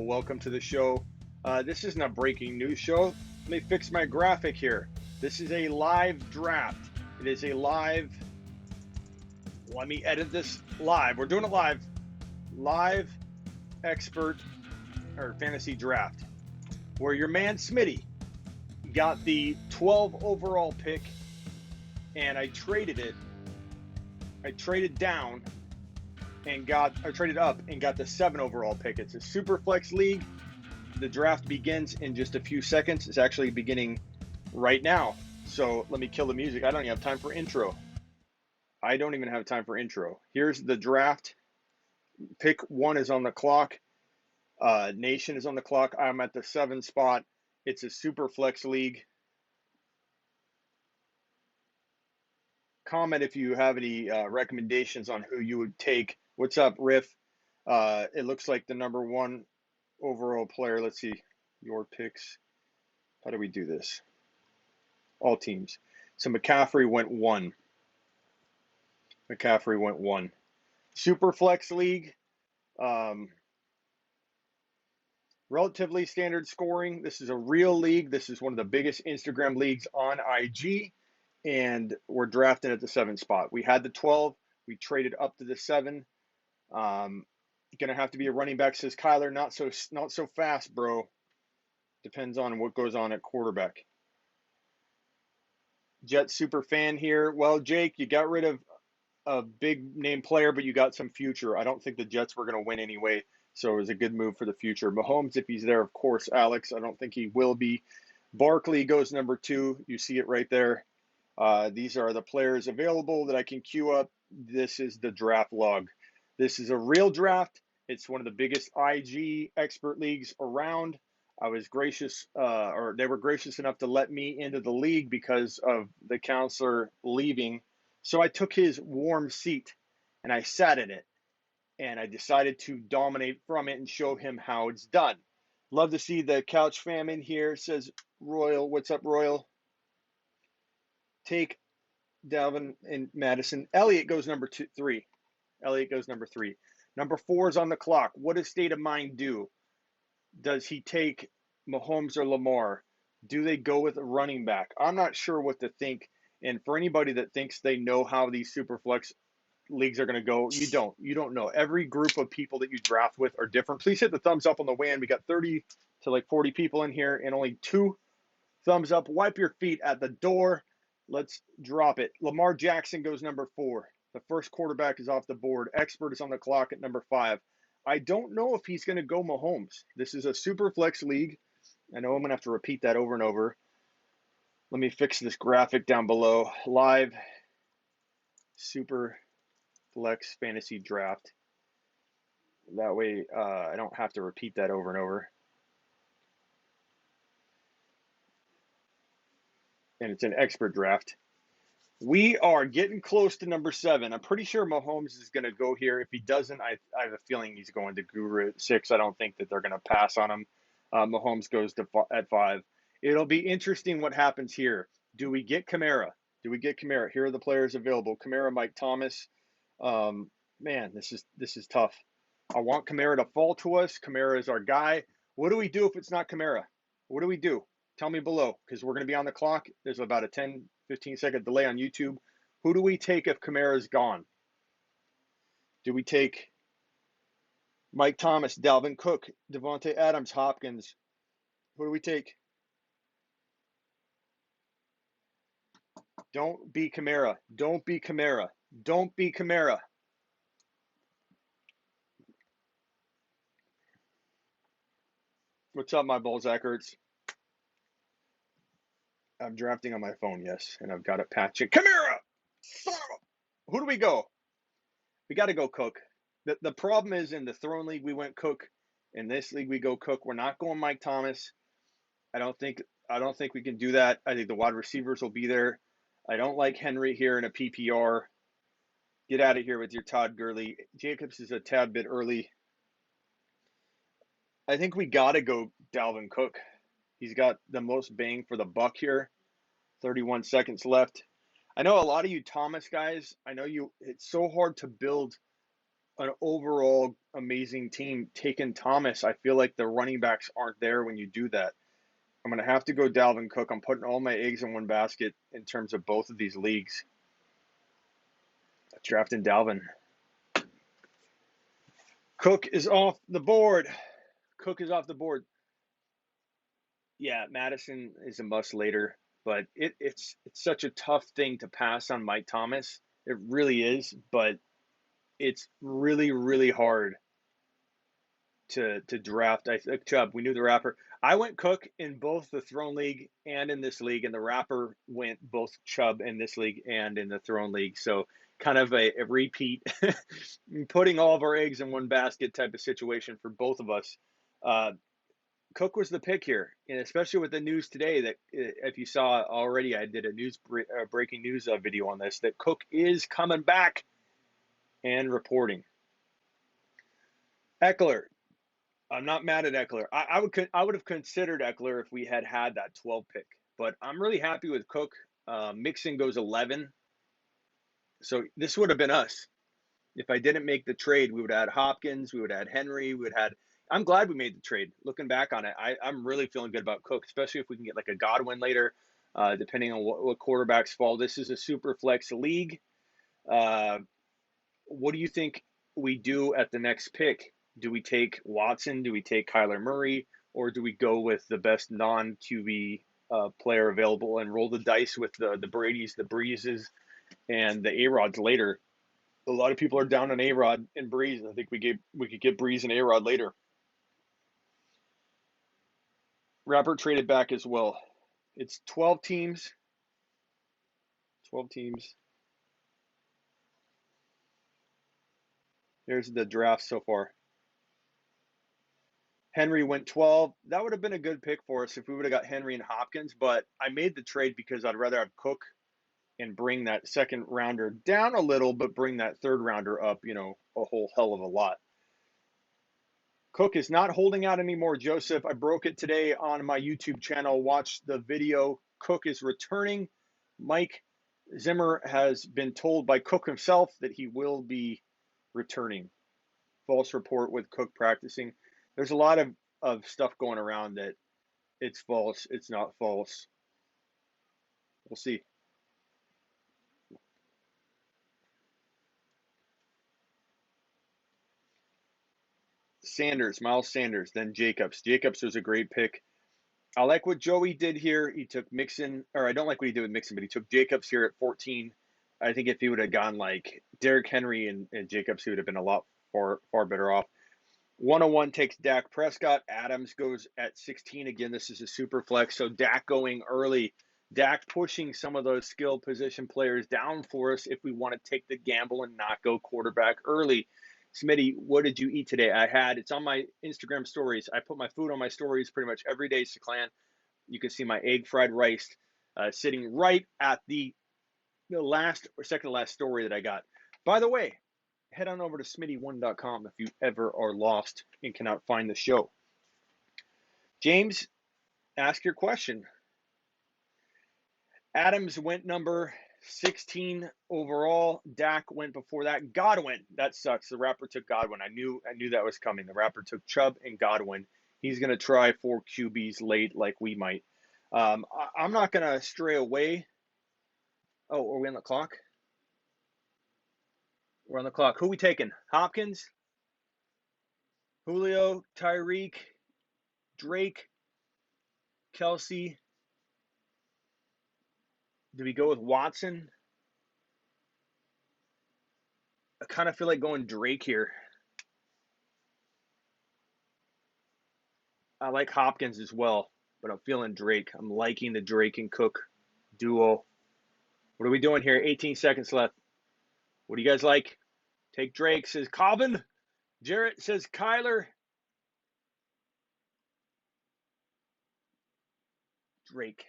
welcome to the show. This isn't a breaking news show. Let me fix my graphic here. This is a live draft. It is a live, let me edit this live. We're doing it live. Live expert or fantasy draft where your man Smitty got the 12 overall pick and I traded it. I traded down and I traded up and got the 7 overall pick. It's a super flex league. The draft begins in just a few seconds. It's actually beginning right now. So let me kill the music. I don't even have time for intro. I don't even have time for intro. Here's the draft. Pick 1 is on the clock. Nation is on the clock. I'm at the 7 spot. It's a super flex league. Comment if you have any recommendations on who you would take. What's up, Riff? It looks like the number 1 overall player. Let's see your picks. How do we do this? All teams. So McCaffrey went 1. McCaffrey went 1. Super flex league. Relatively standard scoring. This is a real league. This is one of the biggest Instagram leagues on IG. And we're drafting at the 7 spot. We had the 12. We traded up to the 7. Gonna have to be a running back, says Kyler. Not so fast, bro. Depends on what goes on at quarterback. Jet super fan here. Well, Jake, you got rid of a big name player, but you got some future. I don't think the Jets were going to win anyway, so it was a good move for the future. Mahomes, if he's there, of course. Alex, I don't think he will be. Barkley goes number 2. You see it right there. These are the players available that I can queue up. This is the draft log. This is a real draft. It's one of the biggest IG expert leagues around. I was gracious, or they were gracious enough to let me into the league because of the counselor leaving. So I took his warm seat and I sat in it and I decided to dominate from it and show him how it's done. Love to see the couch fam in here, says Royal. What's up, Royal? Take Dalvin and Madison. Elliott goes number 3. Elliott goes number 3. Number 4 is on the clock. What does State of Mind do? Does he take Mahomes or Lamar? Do they go with a running back? I'm not sure what to think. And for anybody that thinks they know how these super flex leagues are going to go, you don't. You don't know. Every group of people that you draft with are different. Please hit the thumbs up on the way in. We got 30 to like 40 people in here and only 2 thumbs up. Wipe your feet at the door. Let's drop it. Lamar Jackson goes number 4. The first quarterback is off the board. Expert is on the clock at number 5. I don't know if he's going to go Mahomes. This is a super flex league. I know I'm going to have to repeat that over and over. Let me fix this graphic down below. Live super flex fantasy draft. That way I don't have to repeat that over and over. And it's an expert draft. We are getting close to number 7. I'm pretty sure Mahomes is going to go here. If he doesn't, I have a feeling he's going to Guru at 6. I don't think that they're going to pass on him. Mahomes goes at 5. It'll be interesting what happens here. Do we get Kamara? Here are the players available. Kamara, Mike Thomas. Man, this is tough. I want Kamara to fall to us. Kamara is our guy. What do we do if it's not Kamara? What do we do? Tell me below, because we're going to be on the clock. There's about a 10, 15-second delay on YouTube. Who do we take if Kamara's gone? Do we take Mike Thomas, Dalvin Cook, Devontae Adams, Hopkins? Who do we take? Don't be Kamara. Don't be Kamara. Don't be Kamara. What's up, my Balzac hurts? I'm drafting on my phone, yes, and I've got it patching. Kamara! Who do we go? We got to go Cook. The problem is in the Throne League, we went Cook. In this league, we go Cook. We're not going Mike Thomas. I don't think we can do that. I think the wide receivers will be there. I don't like Henry here in a PPR. Get out of here with your Todd Gurley. Jacobs is a tad bit early. I think we got to go Dalvin Cook. He's got the most bang for the buck here. 31 seconds left. I know a lot of you Thomas guys, it's so hard to build an overall amazing team. Taking Thomas, I feel like the running backs aren't there when you do that. I'm going to have to go Dalvin Cook. I'm putting all my eggs in one basket in terms of both of these leagues. Drafting Dalvin. Cook is off the board. Cook is off the board. Yeah, Madison is a must later, but it's such a tough thing to pass on Mike Thomas. It really is, but it's really hard to draft. I think Chubb, we knew the rapper. I went Cook in both the Throne League and in this league, and the rapper went both Chubb in this league and in the Throne League. So kind of a repeat, putting all of our eggs in one basket type of situation for both of us. Cook was the pick here, and especially with the news today that if you saw already, I did a breaking news video on this, that Cook is coming back and reporting. Eckler. I'm not mad at Eckler. I would have considered Eckler if we had that 12 pick, but I'm really happy with Cook. Mixon goes 11, so this would have been us. If I didn't make the trade, we would have had Hopkins, we would have had Henry, we would have had. I'm glad we made the trade. Looking back on it, I'm really feeling good about Cook, especially if we can get like a Godwin later, depending on what quarterbacks fall. This is a super flex league. What do you think we do at the next pick? Do we take Watson? Do we take Kyler Murray? Or do we go with the best non-QB player available and roll the dice with the Bradys, the Breezes, and the A-Rods later? A lot of people are down on A-Rod and Breeze. I think we could get Breeze and A-Rod later. Rapper traded back as well. It's 12 teams. 12 teams. Here's the draft so far. Henry went 12. That would have been a good pick for us if we would have got Henry and Hopkins, but I made the trade because I'd rather have Cook and bring that second rounder down a little, but bring that third rounder up, a whole hell of a lot. Cook is not holding out anymore, Joseph. I broke it today on my YouTube channel. Watch the video. Cook is returning. Mike Zimmer has been told by Cook himself that he will be returning. False report with Cook practicing. There's a lot of stuff going around that it's false, it's not false. We'll see. Miles Sanders, then Jacobs. Jacobs was a great pick. I like what Joey did here. He took Mixon, or I don't like what he did with Mixon, but he took Jacobs here at 14. I think if he would have gone like Derrick Henry and Jacobs, he would have been a lot far better off. 101 takes Dak Prescott. Adams goes at 16. Again, this is a super flex, so Dak going early. Dak pushing some of those skill position players down for us if we want to take the gamble and not go quarterback early. Smitty, what did you eat today? It's on my Instagram stories. I put my food on my stories pretty much every day, Seclan. You can see my egg fried rice sitting right at the last or second to last story that I got. By the way, head on over to smitty1.com if you ever are lost and cannot find the show. James, ask your question. Adams went number 16 overall. Dak went before that. Godwin, that sucks. The rapper took Godwin. I knew that was coming. The rapper took Chubb and Godwin. He's going to try 4 QBs late like we might. I'm not going to stray away. Oh, are we on the clock? We're on the clock. Who are we taking? Hopkins? Julio? Tyreek? Drake? Kelsey? Do we go with Watson? I kind of feel like going Drake here. I like Hopkins as well, but I'm feeling Drake. I'm liking the Drake and Cook duo. What are we doing here? 18 seconds left. What do you guys like? Take Drake, says Cobbin. Jarrett says Kyler. Drake.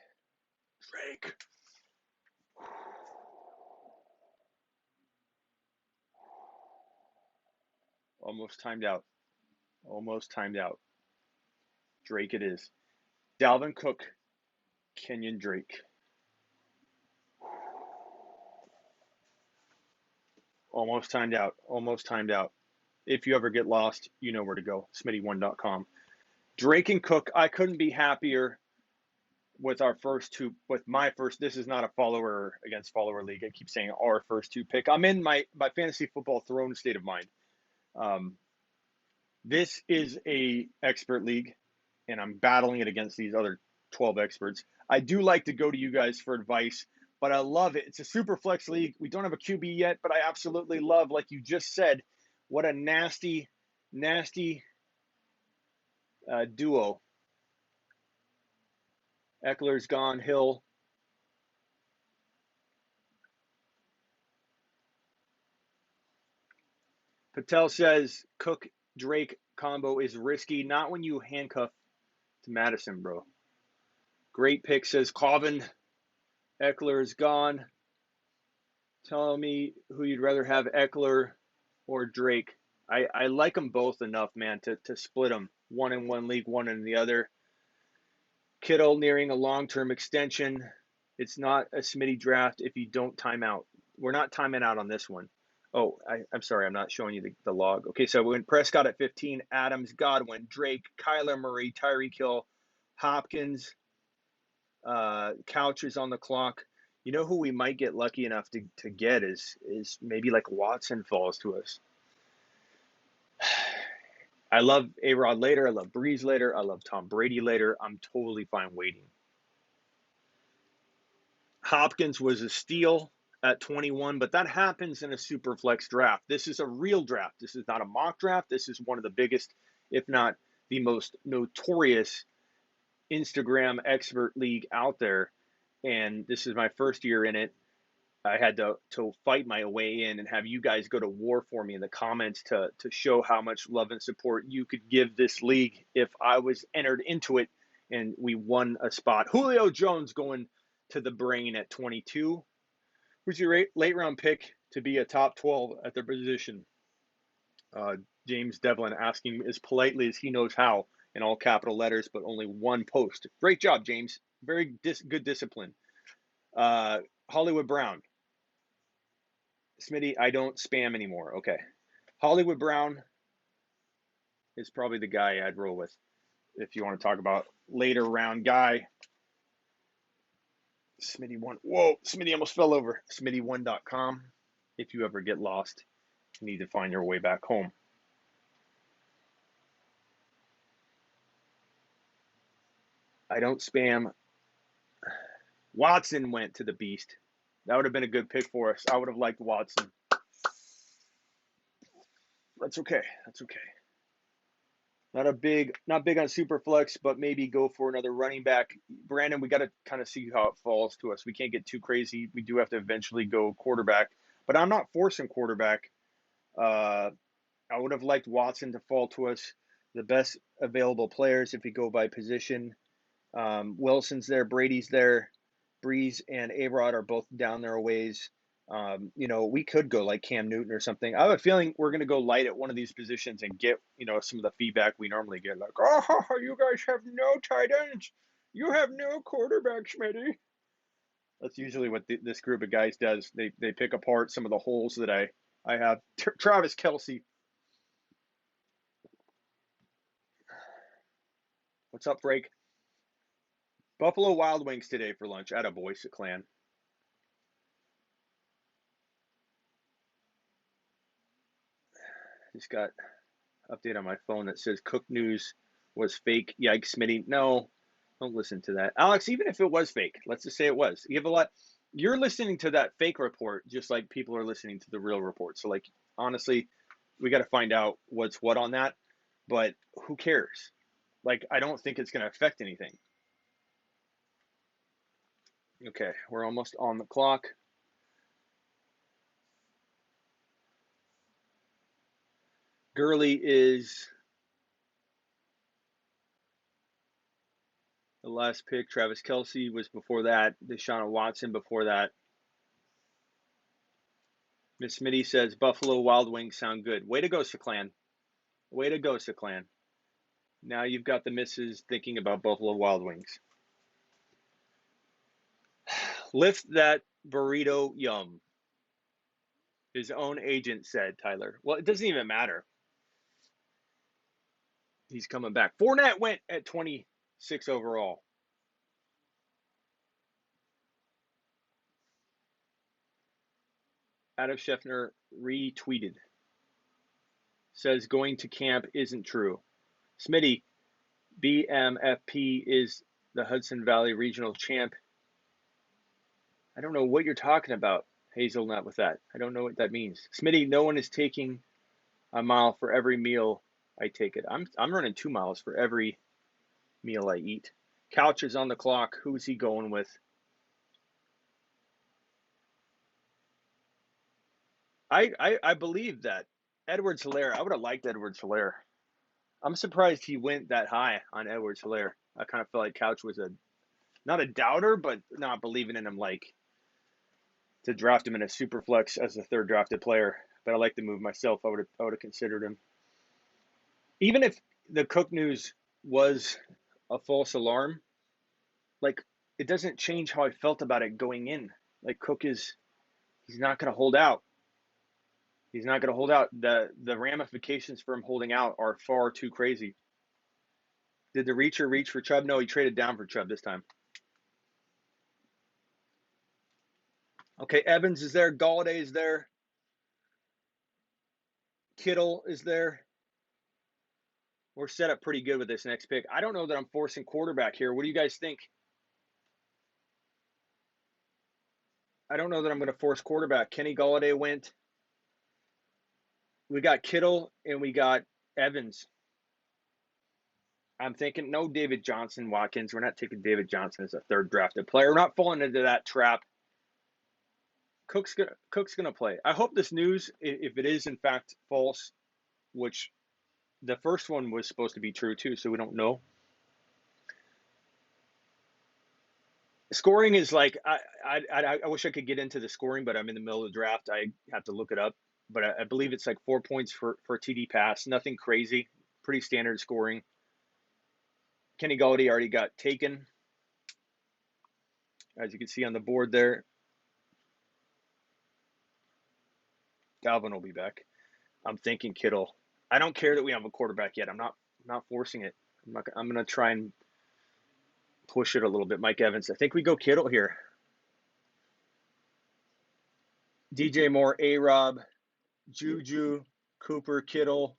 Almost timed out. Drake it is. Dalvin Cook, Kenyon Drake. Almost timed out. If you ever get lost, you know where to go, smitty1.com. Drake and Cook, I couldn't be happier with our first two, with my first. This is not a follower against follower league. I keep saying our first two pick. I'm in my fantasy football throne state of mind. Um, this is a expert league, and I'm battling it against these other 12 experts. I do like to go to you guys for advice, but I love it. It's a super flex league. We don't have a QB yet, but I absolutely love, like you just said, what a nasty, nasty duo. Eckler's gone, Hill. Patel says Cook Drake combo is risky, not when you handcuff to Madison, bro. Great pick, says Clavin. Eckler is gone. Tell me who you'd rather have, Eckler or Drake. I like them both enough, man, to split them. One in one league, one in the other. Kittle nearing a long-term extension. It's not a Smitty draft if you don't time out. We're not timing out on this one. Oh, I'm sorry, I'm not showing you the log. Okay, so we went Prescott at 15, Adams, Godwin, Drake, Kyler Murray, Tyreek Hill, Hopkins, Couch is on the clock. You know who we might get lucky enough to get is maybe like Watson falls to us. I love A-Rod later. I love Breeze later. I love Tom Brady later. I'm totally fine waiting. Hopkins was a steal at 21, but that happens in a super flex draft. This is a real draft. This is not a mock draft. This is one of the biggest, if not the most notorious Instagram expert league out there. And this is my first year in it. I had to fight my way in and have you guys go to war for me in the comments to show how much love and support you could give this league if I was entered into it and we won a spot. Julio Jones going to the brain at 22. Who's your late round pick to be a top 12 at their position? James Devlin asking as politely as he knows how in all capital letters, but only one post. Great job, James. Very good discipline. Hollywood Brown. Smitty, I don't spam anymore. Okay. Hollywood Brown is probably the guy I'd roll with if you want to talk about later round guy. Smitty1. Whoa, Smitty almost fell over. Smitty1.com. If you ever get lost, you need to find your way back home. I don't spam. Watson went to the beast. That would have been a good pick for us. I would have liked Watson. That's okay. That's okay. Not big on super flex, but maybe go for another running back. Brandon, we got to kind of see how it falls to us. We can't get too crazy. We do have to eventually go quarterback, but I'm not forcing quarterback. I would have liked Watson to fall to us. The best available players, if we go by position. Wilson's there, Brady's there, Breeze and A-Rod are both down there a ways. We could go like Cam Newton or something. I have a feeling we're going to go light at one of these positions and get, some of the feedback we normally get. Like, oh, you guys have no tight ends. You have no quarterback, Smitty. That's usually what this group of guys does. They pick apart some of the holes that I have. Travis Kelce. What's up, Frank? Buffalo Wild Wings today for lunch. Attaboy, clan. Just got update on my phone that says Cook News was fake. Yikes, Smitty. No, don't listen to that. Alex, even if it was fake, let's just say it was. You have a lot. You're listening to that fake report just like people are listening to the real report. So, like, honestly, we got to find out what's what on that. But who cares? Like, I don't think it's going to affect anything. Okay, we're almost on the clock. Gurley is the last pick. Travis Kelce was before that. Deshaun Watson before that. Miss Smitty says Buffalo Wild Wings sound good. Way to go, Seclan. Way to go, Seclan. Now you've got the missus thinking about Buffalo Wild Wings. Lift that burrito yum. His own agent said, Tyler. Well, it doesn't even matter. He's coming back. Fournette went at 26 overall. Adam Scheffner retweeted. Says going to camp isn't true. Smitty, BMFP is the Hudson Valley Regional Champ. I don't know what you're talking about, Hazelnut, with that. I don't know what that means. Smitty, no one is taking a mile for every meal I take it. I'm running 2 miles for every meal I eat. Couch is on the clock. Who's he going with? I believe that. Edwards-Helaire. I would have liked Edwards-Helaire. I'm surprised he went that high on Edwards-Helaire. I kind of felt like Couch was not a doubter, but not believing in him like to draft him in a super flex as a third drafted player. But I like the move myself. I would have considered him. Even if the Cook news was a false alarm, like it doesn't change how I felt about it going in. Like he's not going to hold out. He's not going to hold out. The ramifications for him holding out are far too crazy. Did the reacher reach for Chubb? No, he traded down for Chubb this time. Okay, Evans is there. Galladay is there. Kittle is there. We're set up pretty good with this next pick. I don't know that I'm forcing quarterback here. What do you guys think? I don't know that I'm going to force quarterback. Kenny Galladay went. We got Kittle and we got Evans. I'm thinking no David Johnson, Watkins. We're not taking David Johnson as a third drafted player. We're not falling into that trap. Cook's gonna play. I hope this news, if it is in fact false, which the first one was supposed to be true too, so we don't know. Scoring is like I wish I could get into the scoring, but I'm in the middle of the draft. I have to look it up, but I believe it's like 4 points for a TD pass. Nothing crazy. Pretty standard scoring. Kenny Galladay already got taken, as you can see on the board there. Dalvin will be back. I'm thinking Kittle. I don't care that we have a quarterback yet. I'm not forcing it. I'm gonna try and push it a little bit. Mike Evans. I think we go Kittle here. DJ Moore, A-Rob, Juju, Cooper, Kittle.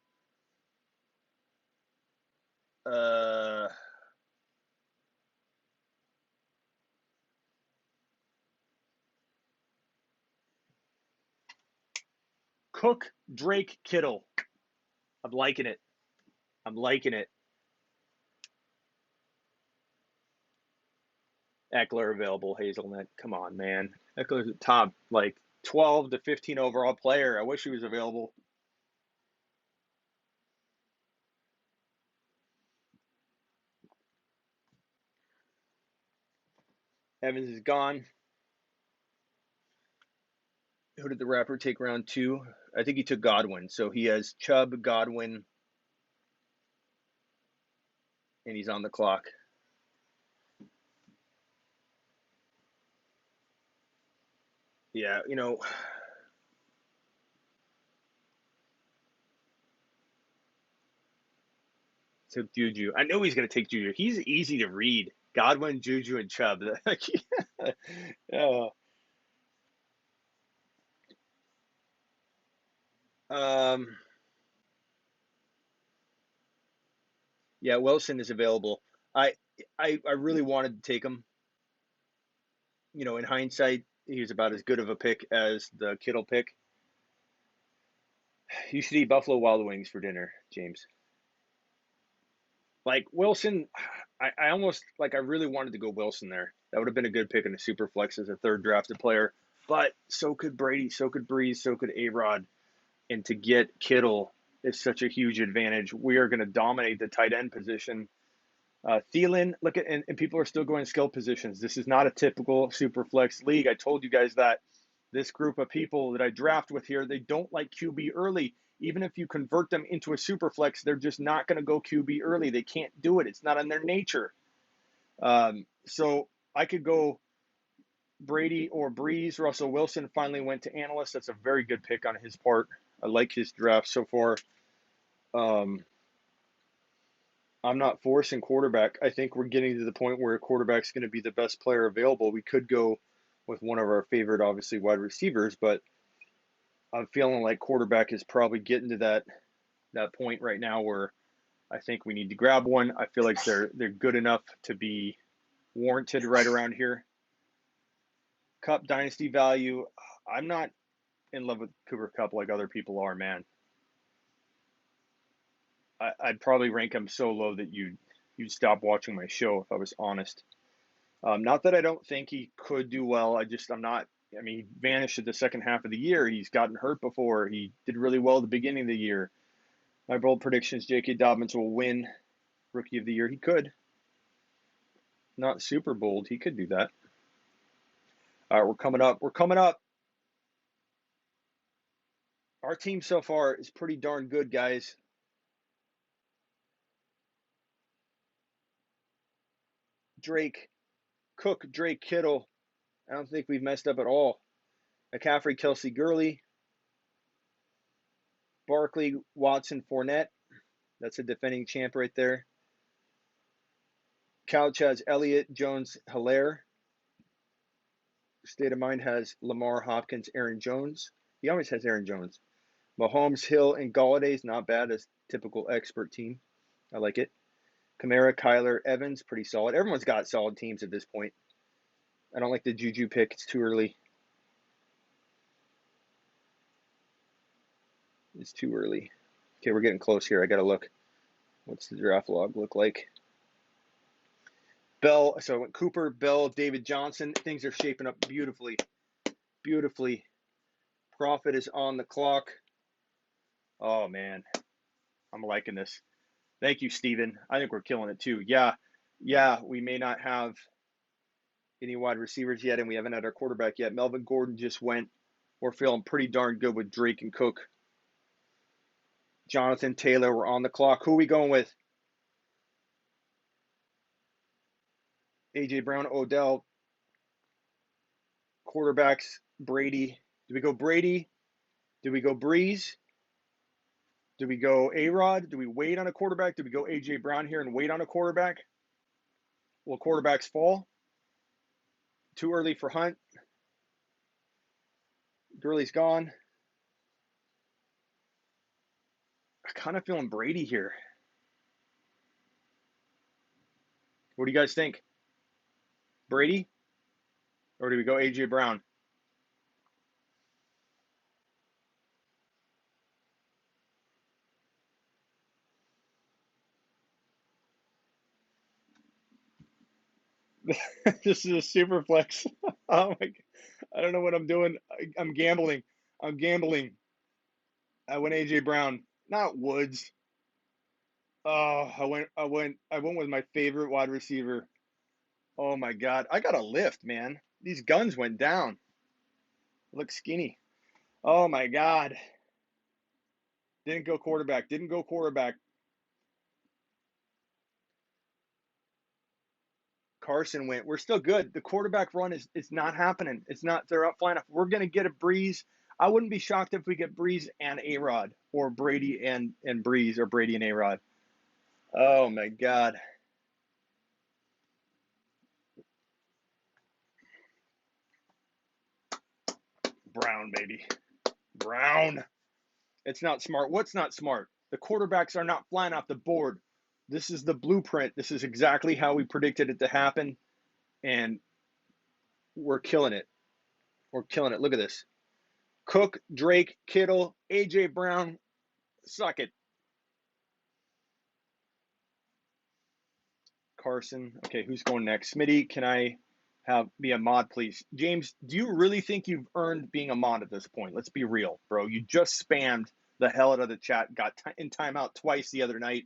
Cook, Drake, Kittle. I'm liking it. I'm liking it. Eckler available, Hazelnut. Come on, man. Eckler's a top, like, 12 to 15 overall player. I wish he was available. Evans is gone. Who did the rapper take round 2? I think he took Godwin. So he has Chubb, Godwin, and he's on the clock. Yeah, took Juju. I know he's going to take Juju. He's easy to read. Godwin, Juju, and Chubb. Yeah. Yeah, Wilson is available. I really wanted to take him. In hindsight, he was about as good of a pick as the Kittle pick. You should eat Buffalo Wild Wings for dinner, James. Like Wilson, I almost I really wanted to go Wilson there. That would have been a good pick in the super flex as a third drafted player. But so could Brady, so could Breeze, so could A-Rod. And to get Kittle is such a huge advantage. We are going to dominate the tight end position. Thielen, look at, and people are still going skill positions. This is not a typical super flex league. I told you guys that this group of people that I draft with here, they don't like QB early. Even if you convert them into a super flex, they're just not going to go QB early. They can't do it. It's not in their nature. So I could go Brady or Breeze. Russell Wilson finally went to analyst. That's a very good pick on his part. I like his draft so far. I'm not forcing quarterback. I think we're getting to the point where a quarterback's going to be the best player available. We could go with one of our favorite, obviously, wide receivers, but I'm feeling like quarterback is probably getting to that point right now where I think we need to grab one. I feel like they're good enough to be warranted right around here. Cup dynasty value. I'm not in love with Cooper Cup like other people are, man. I'd probably rank him so low that you'd stop watching my show if I was honest. Not that I don't think he could do well. I'm not. I mean, he vanished at the second half of the year. He's gotten hurt before. He did really well at the beginning of the year. My bold predictions: J.K. Dobbins will win Rookie of the Year. He could. Not super bold. He could do that. All right, we're coming up. We're coming up. Our team so far is pretty darn good, guys. Drake, Cook, Drake, Kittle. I don't think we've messed up at all. McCaffrey, Kelsey, Gurley. Barkley, Watson, Fournette. That's a defending champ right there. Couch has Elliott, Jones, Hilaire. State of Mind has Lamar, Hopkins, Aaron Jones. He always has Aaron Jones. Mahomes, Hill, and Galladay's not bad as typical expert team. I like it. Kamara, Kyler, Evans, pretty solid. Everyone's got solid teams at this point. I don't like the Juju pick. It's too early. It's too early. Okay, we're getting close here. I got to look. What's the draft log look like? Bell, so I went Cooper, Bell, David Johnson. Things are shaping up beautifully. Beautifully. Profit is on the clock. Oh, man. I'm liking this. Thank you, Steven. I think we're killing it, too. Yeah, we may not have any wide receivers yet, and we haven't had our quarterback yet. Melvin Gordon just went. We're feeling pretty darn good with Drake and Cook. Jonathan Taylor, we're on the clock. Who are we going with? A.J. Brown, Odell. Quarterbacks, Brady. Do we go Brady? Do we go Breeze? Do we go A-Rod? Do we wait on a quarterback? Do we go A.J. Brown here and wait on a quarterback? Will quarterbacks fall? Too early for Hunt. Gurley's gone. I'm kind of feeling Brady here. What do you guys think? Brady? Or do we go A.J. Brown? This is a super flex. Oh my! I don't know what I'm doing. I'm gambling. I'm gambling. I went A.J. Brown, not Woods. Oh, I went with my favorite wide receiver. Oh my God, I got a lift, man. These guns went down. Look skinny. Oh my God. Didn't go quarterback. Didn't go quarterback. Carson went. We're still good. The quarterback run is not happening. It's not. They're up flying. We're gonna get a Breeze. I wouldn't be shocked if we get Breeze and A-Rod, or Brady and Breeze, or Brady and A-Rod. Oh my God. Brown, baby. Brown. It's not smart. What's not smart? The quarterbacks are not flying off the board. This is the blueprint. This is exactly how we predicted it to happen, and we're killing it. We're killing it. Look at this. Cook, Drake, Kittle, A.J. Brown. Suck it. Carson. Okay, who's going next? Smitty, can I be a mod, please? James, do you really think you've earned being a mod at this point? Let's be real, bro. You just spammed the hell out of the chat. Got in timeout twice the other night.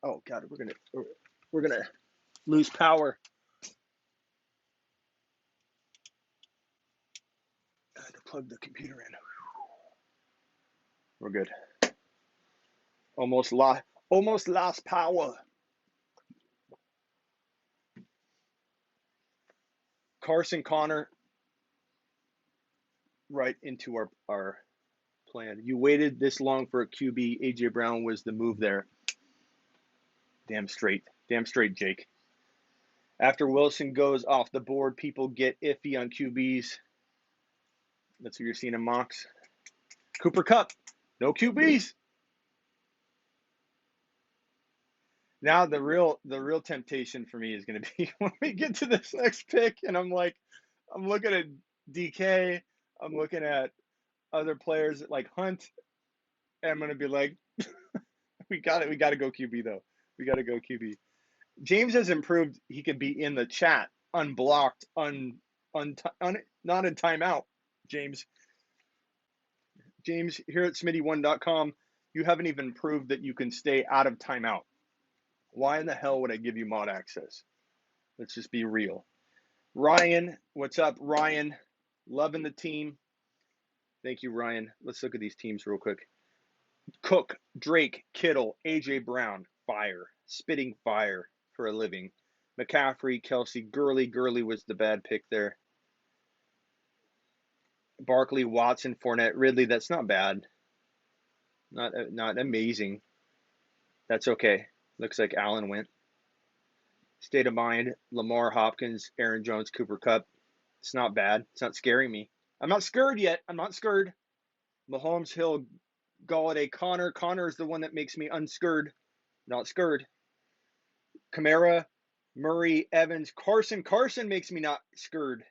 Oh God, we're gonna lose power. I had to plug the computer in. We're good. Almost lost power. Carson Connor right into our plan. You waited this long for a QB. A.J. Brown was the move there. Damn straight, Jake. After Wilson goes off the board, people get iffy on QBs. That's what you're seeing in mocks. Cooper Kupp, no QBs. Now the real temptation for me is going to be when we get to this next pick, and I'm looking at DK, I'm looking at other players like Hunt, and I'm going to be like, we got to go QB though. We got to go QB. James has improved. He can be in the chat, unblocked, not in timeout. James here at Smitty1.com, you haven't even proved that you can stay out of timeout. Why in the hell would I give you mod access? Let's just be real. Ryan, what's up, Ryan? Loving the team. Thank you, Ryan. Let's look at these teams real quick. Cook, Drake, Kittle, AJ Brown, fire, spitting fire for a living. McCaffrey, Kelsey, Gurley was the bad pick there. Barkley, Watson, Fournette, Ridley. That's not bad. Not amazing. That's okay. Looks like Allen went. State of mind, Lamar, Hopkins, Aaron Jones, Cooper Kupp. It's not bad. It's not scaring me. I'm not scared yet. I'm not scared. Mahomes, Hill, Galladay, Connor. Connor is the one that makes me unscared. Not scared. Kamara, Murray, Evans, Carson. Carson makes me not scared.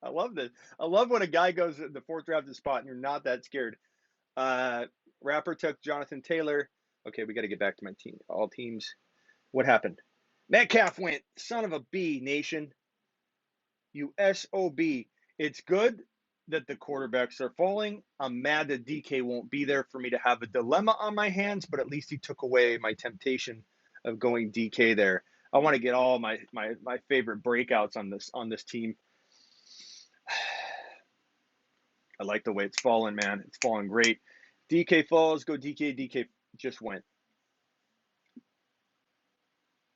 I love this. I love when a guy goes in the fourth drafted spot and you're not that scared. Rapper took Jonathan Taylor. Okay, we got to get back to my team. All teams. What happened? Metcalf went. Son of a B, nation. You SOB. It's good that the quarterbacks are falling. I'm mad that DK won't be there for me to have a dilemma on my hands, but at least he took away my temptation of going DK there. I want to get all my favorite breakouts on this team. I like the way it's fallen, man. It's falling great. DK falls, go DK. DK just went.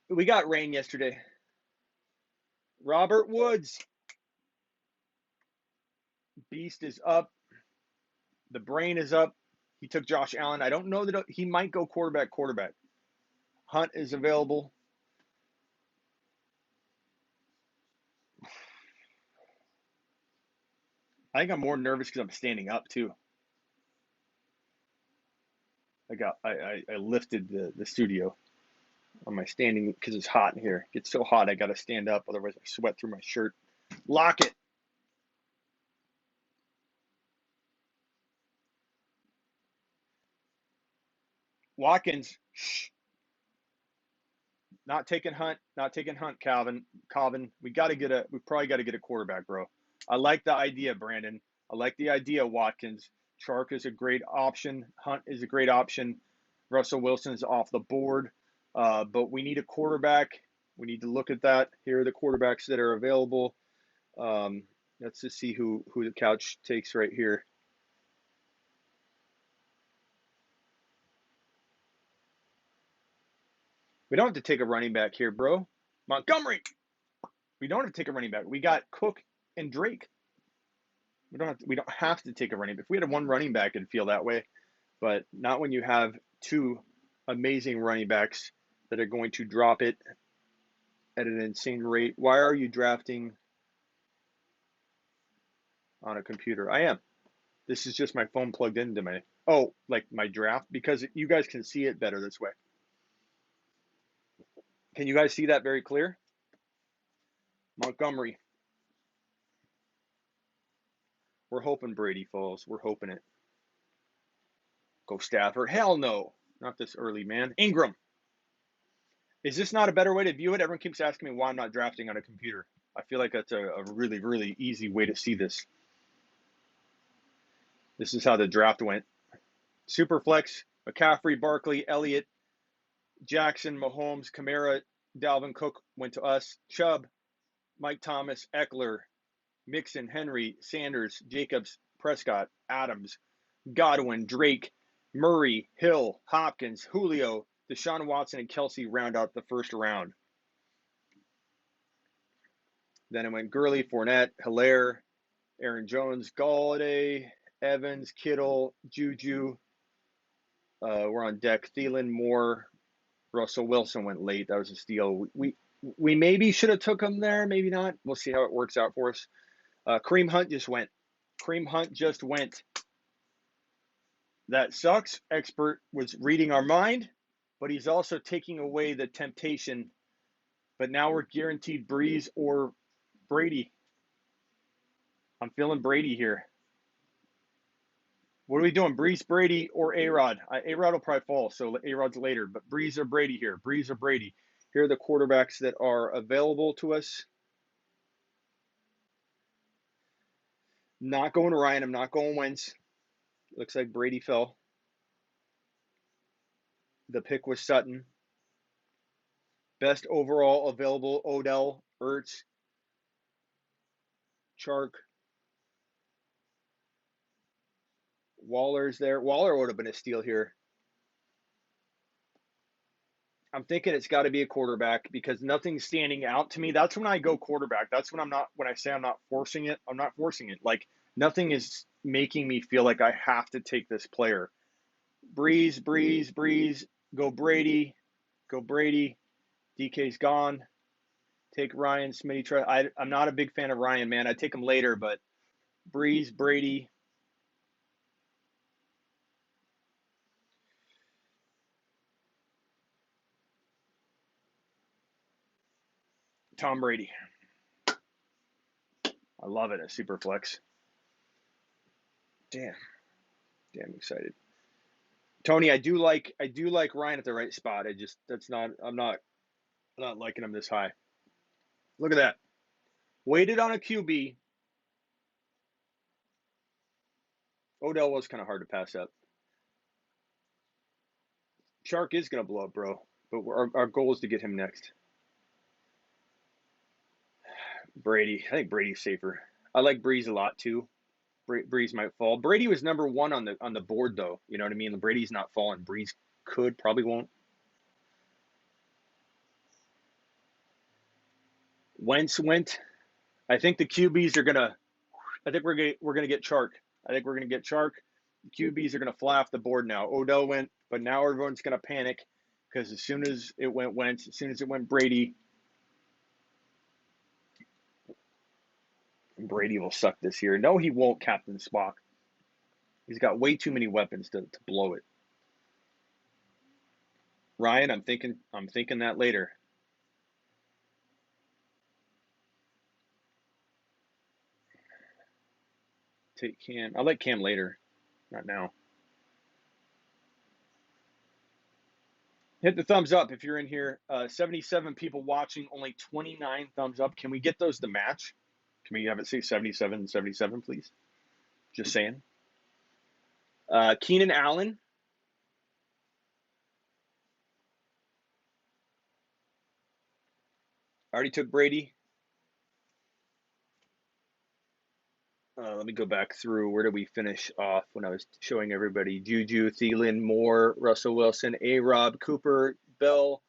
We got rain yesterday. Robert Woods. Beast is up. The brain is up. He took Josh Allen. I don't know that he might go quarterback. Hunt is available. I think I'm more nervous because I'm standing up too. I lifted the studio on my standing because it's hot in here. It gets so hot I got to stand up, otherwise I sweat through my shirt. Lock it. Watkins. Shh. Not taking Hunt. Calvin. We probably got to get a quarterback, bro. I like the idea, Brandon. I like the idea, Watkins. Chark is a great option. Hunt is a great option. Russell Wilson's off the board. But we need a quarterback. We need to look at that. Here are the quarterbacks that are available. Let's just see who the couch takes right here. We don't have to take a running back here, bro. Montgomery. We don't have to take a running back. We got Cook and Drake. We don't have to take a running back. If we had one running back, it'd feel that way, but not when you have two amazing running backs that are going to drop it at an insane rate. Why are you drafting on a computer? I am. This is just my phone plugged into my draft, because you guys can see it better this way. Can you guys see that very clear? Montgomery. We're hoping Brady falls. We're hoping it. Go Stafford. Hell no. Not this early, man. Ingram. Is this not a better way to view it? Everyone keeps asking me why I'm not drafting on a computer. I feel like that's a really, really easy way to see this. This is how the draft went. Superflex, McCaffrey, Barkley, Elliott, Jackson, Mahomes, Kamara, Dalvin Cook went to us. Chubb, Mike Thomas, Eckler, Mixon, Henry, Sanders, Jacobs, Prescott, Adams, Godwin, Drake, Murray, Hill, Hopkins, Julio, Deshaun Watson, and Kelsey round out the first round. Then it went Gurley, Fournette, Hilaire, Aaron Jones, Galladay, Evans, Kittle, Juju, were on deck. Thielen, Moore, Russell Wilson went late. That was a steal. We maybe should have took him there, maybe not. We'll see how it works out for us. Kareem Hunt just went. Kareem Hunt just went. That sucks. Expert was reading our mind, but he's also taking away the temptation. But now we're guaranteed Breeze or Brady. I'm feeling Brady here. What are we doing? Breeze, Brady, or A-Rod? A-Rod will probably fall, so A-Rod's later. But Breeze or Brady here? Breeze or Brady? Here are the quarterbacks that are available to us. Not going Ryan. I'm not going Wentz. Looks like Brady fell. The pick was Sutton. Best overall available, Odell, Ertz, Chark. Waller's there. Waller would have been a steal here. I'm thinking it's got to be a quarterback because nothing's standing out to me. That's when I go quarterback. That's when when I say I'm not forcing it, I'm not forcing it. Like nothing is making me feel like I have to take this player. Breeze, Breeze, Breeze. Go Brady. Go Brady. DK's gone. Take Ryan, Smitty. I'm not a big fan of Ryan, man. I'd take him later, but Breeze, Brady. Tom Brady. I love it at Superflex. Damn excited. Tony, I do like Ryan at the right spot. I'm not liking him this high. Look at that. Waited on a QB. Odell was kind of hard to pass up. Chark is going to blow up, bro. But our goal is to get him next. Brady. I think Brady's safer. I like Breeze a lot too. Breeze might fall. Brady was number one on the board though. You know what I mean? Brady's not falling. Breeze probably won't. Wentz went. I think the QBs are gonna. I think we're gonna get Chark. I think we're gonna get Chark. The QBs are gonna fly off the board now. Odell went, but now everyone's gonna panic because as soon as it went Wentz, as soon as it went Brady, Brady will suck this year. No, he won't, Captain Spock. He's got way too many weapons to blow it. Ryan, I'm thinking that later. Take Cam. I like Cam later, not now. Hit the thumbs up if you're in here. 77 people watching, only 29 thumbs up. Can we get those to match? Can we have it say 77 and 77, please? Just saying. Keenan Allen. I already took Brady. Let me go back through. Where did we finish off when I was showing everybody? Juju, Thielen, Moore, Russell Wilson, A-Rob, Cooper, Bell,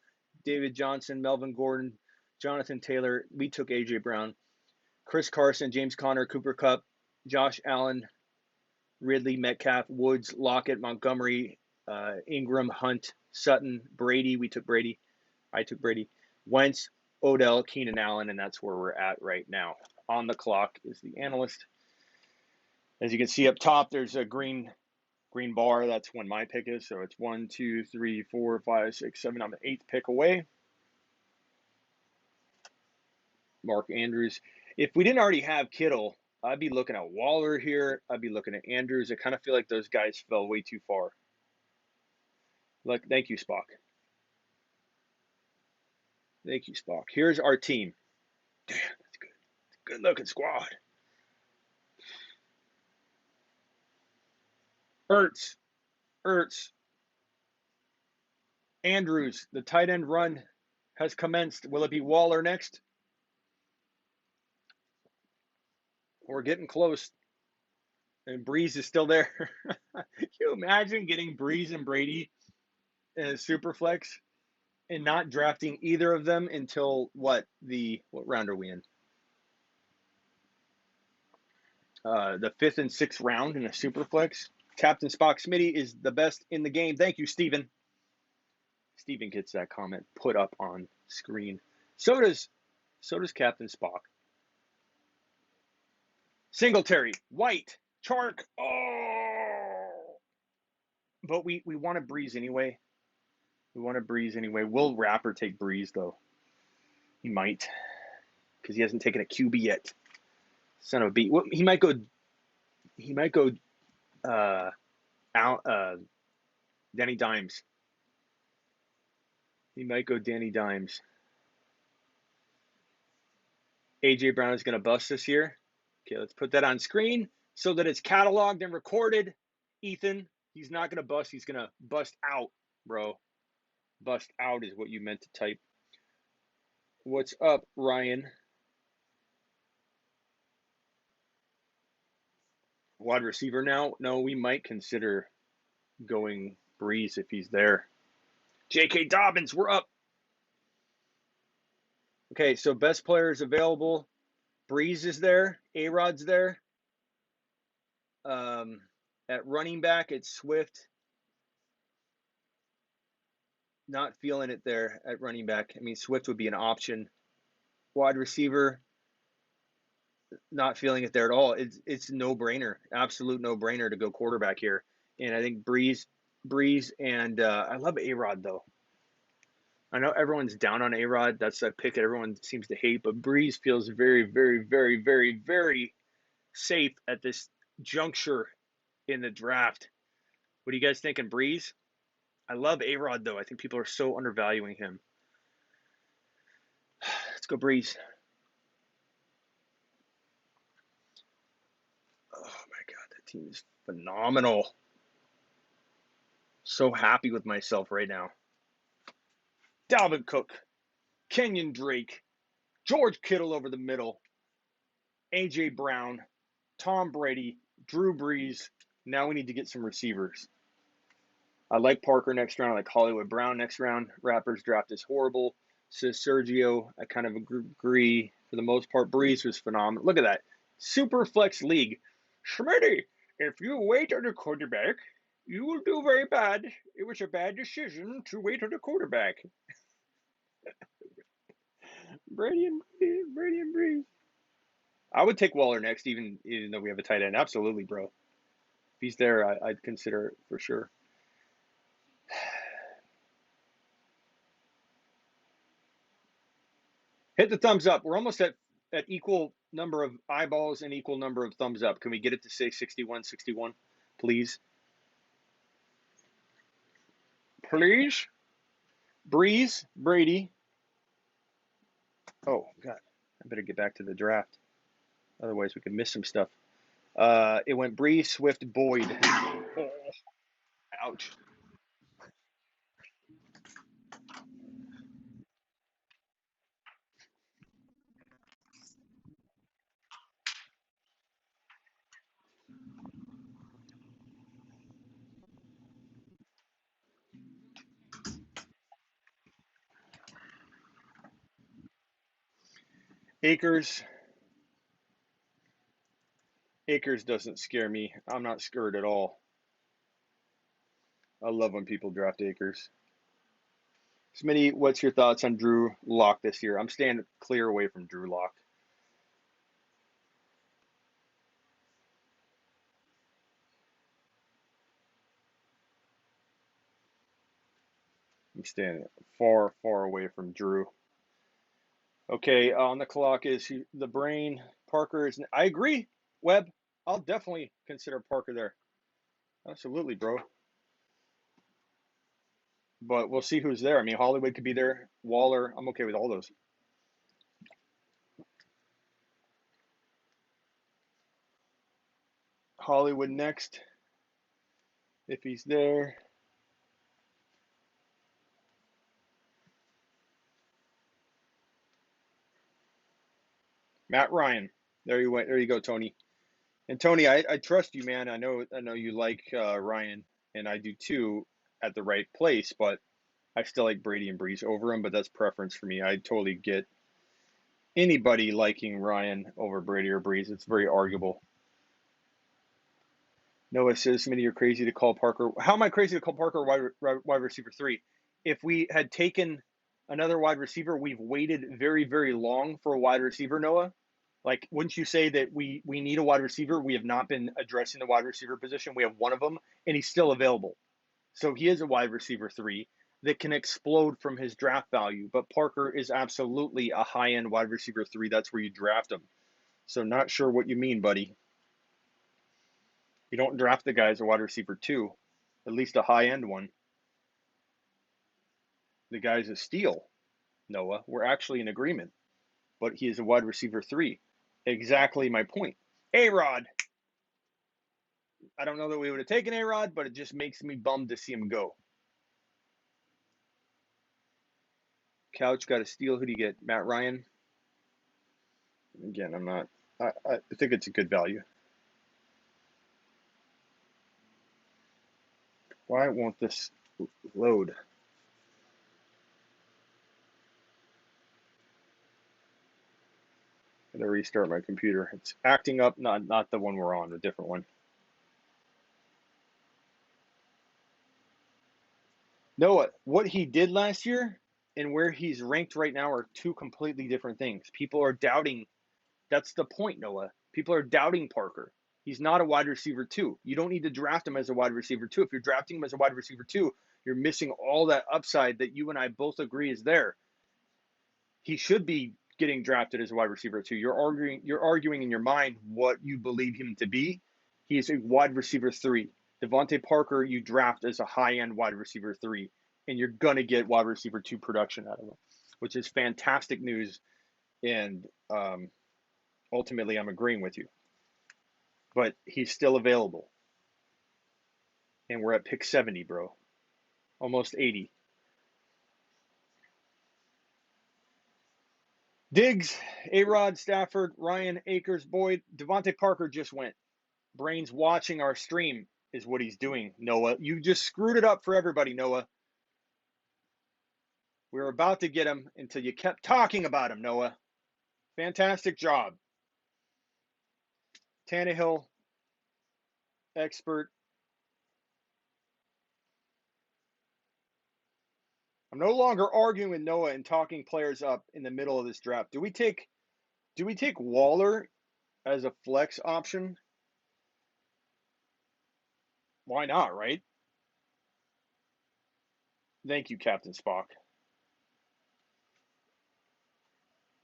David Johnson, Melvin Gordon, Jonathan Taylor. We took A.J. Brown. Chris Carson, James Conner, Cooper Kupp, Josh Allen, Ridley, Metcalf, Woods, Lockett, Montgomery, Ingram, Hunt, Sutton, Brady. We took Brady. I took Brady. Wentz, Odell, Keenan Allen, and that's where we're at right now. On the clock is the analyst. As you can see up top, there's a green bar. That's when my pick is. So it's 1, 2, 3, 4, 5, 6, 7. I'm the 8th pick away. Mark Andrews. If we didn't already have Kittle, I'd be looking at Waller here. I'd be looking at Andrews. I kind of feel like those guys fell way too far. Look, thank you, Spock. Thank you, Spock. Here's our team. Damn, that's good. Good looking squad. Ertz, Andrews, the tight end run has commenced. Will it be Waller next? We're getting close. And Breeze is still there. Can you imagine getting Breeze and Brady in a super flex and not drafting either of them until what round are we in? The 5th and 6th round in a super flex. Captain Spock Smitty is the best in the game. Thank you, Steven. Steven gets that comment put up on screen. So does Captain Spock. Singletary, White, Chark. Oh! But we want to Breeze anyway. We want to Breeze anyway. Will Rapper take Breeze, though? He might. Because he hasn't taken a QB yet. Son of a beat. Well, he might go Danny Dimes. He might go Danny Dimes. A.J. Brown is going to bust this year. Okay, let's put that on screen so that it's cataloged and recorded. Ethan, he's not going to bust. He's going to bust out, bro. Bust out is what you meant to type. What's up, Ryan? Wide receiver now? No, we might consider going Breeze if he's there. J.K. Dobbins, we're up. Okay, so best players available. Breeze is there. A-Rod's there. At running back, it's Swift. Not feeling it there at running back. I mean, Swift would be an option. Wide receiver, not feeling it there at all. It's no-brainer, absolute no-brainer to go quarterback here. And I think Breeze, and I love A-Rod, though. I know everyone's down on A-Rod. That's a pick that everyone seems to hate, but Breeze feels very, very, very, very, very safe at this juncture in the draft. What are you guys thinking, Breeze? I love A-Rod, though. I think people are so undervaluing him. Let's go Breeze. Oh, my God. That team is phenomenal. So happy with myself right now. Dalvin Cook, Kenyon Drake, George Kittle over the middle, A.J. Brown, Tom Brady, Drew Brees. Now we need to get some receivers. I like Parker next round. I like Hollywood Brown next round. Rappers draft is horrible. Says Sergio. I kind of agree. For the most part, Breeze was phenomenal. Look at that. Super flex league. Schmitty, if you wait on a quarterback, you will do very bad. It was a bad decision to wait on a quarterback. Brady and Breeze. I would take Waller next, even though we have a tight end. Absolutely, bro. If he's there, I'd consider it for sure. Hit the thumbs up. We're almost at equal number of eyeballs and equal number of thumbs up. Can we get it to say 61, please? Please? Breeze, Brady. Oh, God. I better get back to the draft. Otherwise, we could miss some stuff. It went Breeze, Swift, Boyd. Oh, ouch. Akers doesn't scare me. I'm not scared at all. I love when people draft Akers. Smitty, what's your thoughts on Drew Lock this year? I'm staying clear away from Drew Lock. I'm staying far, far away from Drew. Okay, on the clock is the brain. Parker is. I agree, Webb. I'll definitely consider Parker there. Absolutely, bro. But we'll see who's there. I mean, Hollywood could be there. Waller. I'm okay with all those. Hollywood next, if he's there. Matt Ryan. There you went. There you go, Tony. And Tony, I trust you, man. I know you like Ryan, and I do too at the right place. But I still like Brady and Breeze over him. But that's preference for me. I totally get anybody liking Ryan over Brady or Breeze. It's very arguable. Noah says, "Smitty, you're crazy to call Parker." How am I crazy to call Parker wide receiver 3? If we had taken another wide receiver, we've waited very, very long for a wide receiver, Noah. Like, wouldn't you say that we need a wide receiver? We have not been addressing the wide receiver position. We have one of them, and he's still available. So he is a wide receiver 3 that can explode from his draft value. But Parker is absolutely a high-end wide receiver 3. That's where you draft him. So not sure what you mean, buddy. You don't draft the guy as a wide receiver 2, at least a high-end one. The guy's a steal, Noah. We're actually in agreement. But he is a wide receiver 3. Exactly my point. A-Rod. I don't know that we would have taken A-Rod, but it just makes me bummed to see him go. Couch got a steal. Who do you get? Matt Ryan? Again, I'm not. I think it's a good value. Why won't this load? I'm gonna restart my computer. It's acting up. Not the one we're on, a different one. Noah, what he did last year and where he's ranked right now are two completely different things. People are doubting. That's the point, Noah. People are doubting Parker. He's not a wide receiver 2. You don't need to draft him as a wide receiver 2. If you're drafting him as a wide receiver 2, you're missing all that upside that you and I both agree is there. He should be getting drafted as a wide receiver 2. You're arguing in your mind what you believe him to be. He's a wide receiver 3. Devontae Parker, you draft as a high-end wide receiver 3, and you're going to get wide receiver 2 production out of him, which is fantastic news. And ultimately, I'm agreeing with you. But he's still available. And we're at pick 70, bro. Almost 80. Diggs, A-Rod, Stafford, Ryan, Akers, Boyd, Devontae Parker just went. Brains watching our stream is what he's doing, Noah. You just screwed it up for everybody, Noah. We were about to get him until you kept talking about him, Noah. Fantastic job. Tannehill, expert. I'm no longer arguing with Noah and talking players up in the middle of this draft. Do we take Waller as a flex option? Why not, right? Thank you, Captain Spock.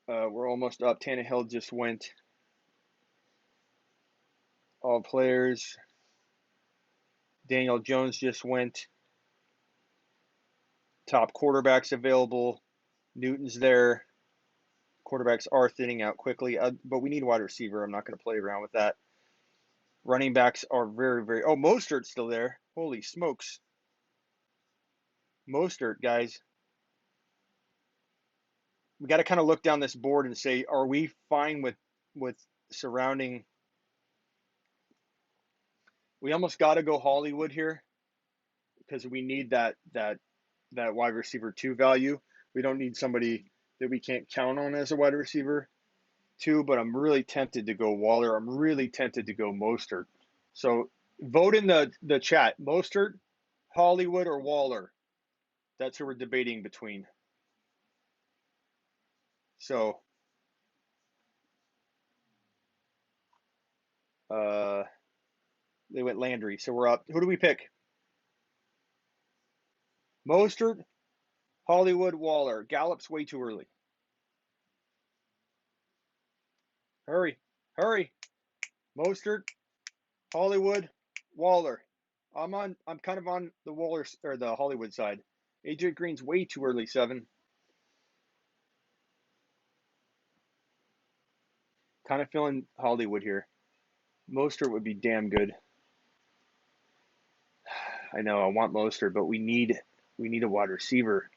We're almost up. Tannehill just went. All players. Daniel Jones just went. Top quarterbacks available. Newton's there. Quarterbacks are thinning out quickly, but we need a wide receiver. I'm not going to play around with that. Running backs are very, very... Oh, Mostert's still there. Holy smokes. Mostert, guys. We got to kind of look down this board and say, are we fine with surrounding... We almost got to go Hollywood here because we need that wide receiver 2 value. We don't need somebody that we can't count on as a wide receiver 2, but I'm really tempted to go Waller. I'm really tempted to go Mostert. So vote in the chat. Mostert, Hollywood, or Waller. That's who we're debating between. So they went Landry. So we're up. Who do we pick? Mostert, Hollywood, Waller. Gallup's way too early. Hurry. Hurry. Mostert, Hollywood, Waller. I'm kind of on the Waller or the Hollywood side. AJ Green's way too early, 7. Kind of feeling Hollywood here. Mostert would be damn good. I know I want Mostert, but we need a wide receiver.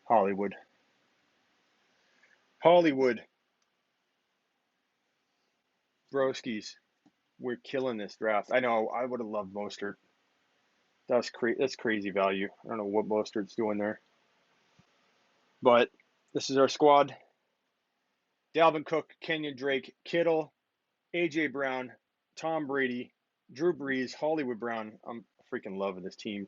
Hollywood. Broskies. We're killing this draft. I know I would have loved Mostert. That's crazy value. I don't know what Mostert's doing there, but this is our squad: Dalvin Cook, Kenyon Drake, Kittle, AJ Brown, Tom Brady, Drew Brees, Hollywood Brown. I'm freaking loving this team.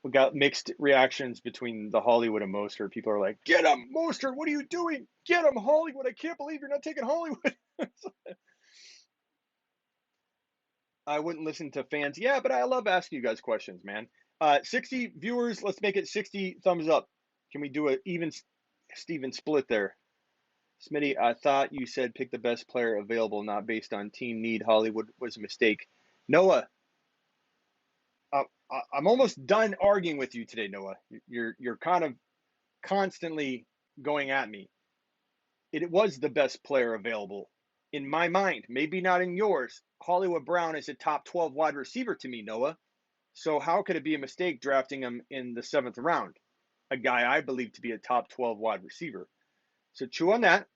We got mixed reactions between the Hollywood and Mostert. People are like, "Get him, Mostert! What are you doing? Get him, Hollywood! I can't believe you're not taking Hollywood." I wouldn't listen to fans. Yeah, but I love asking you guys questions, man. 60 viewers. Let's make it 60 thumbs up. Can we do a even Steven split there? Smitty, I thought you said pick the best player available, not based on team need. Hollywood was a mistake. Noah, uh, I'm almost done arguing with you today, Noah. You're kind of constantly going at me. It was the best player available in my mind, maybe not in yours. Hollywood Brown is a top 12 wide receiver to me, Noah. So how could it be a mistake drafting him in the 7th round? A guy I believe to be a top 12 wide receiver. So chew on that.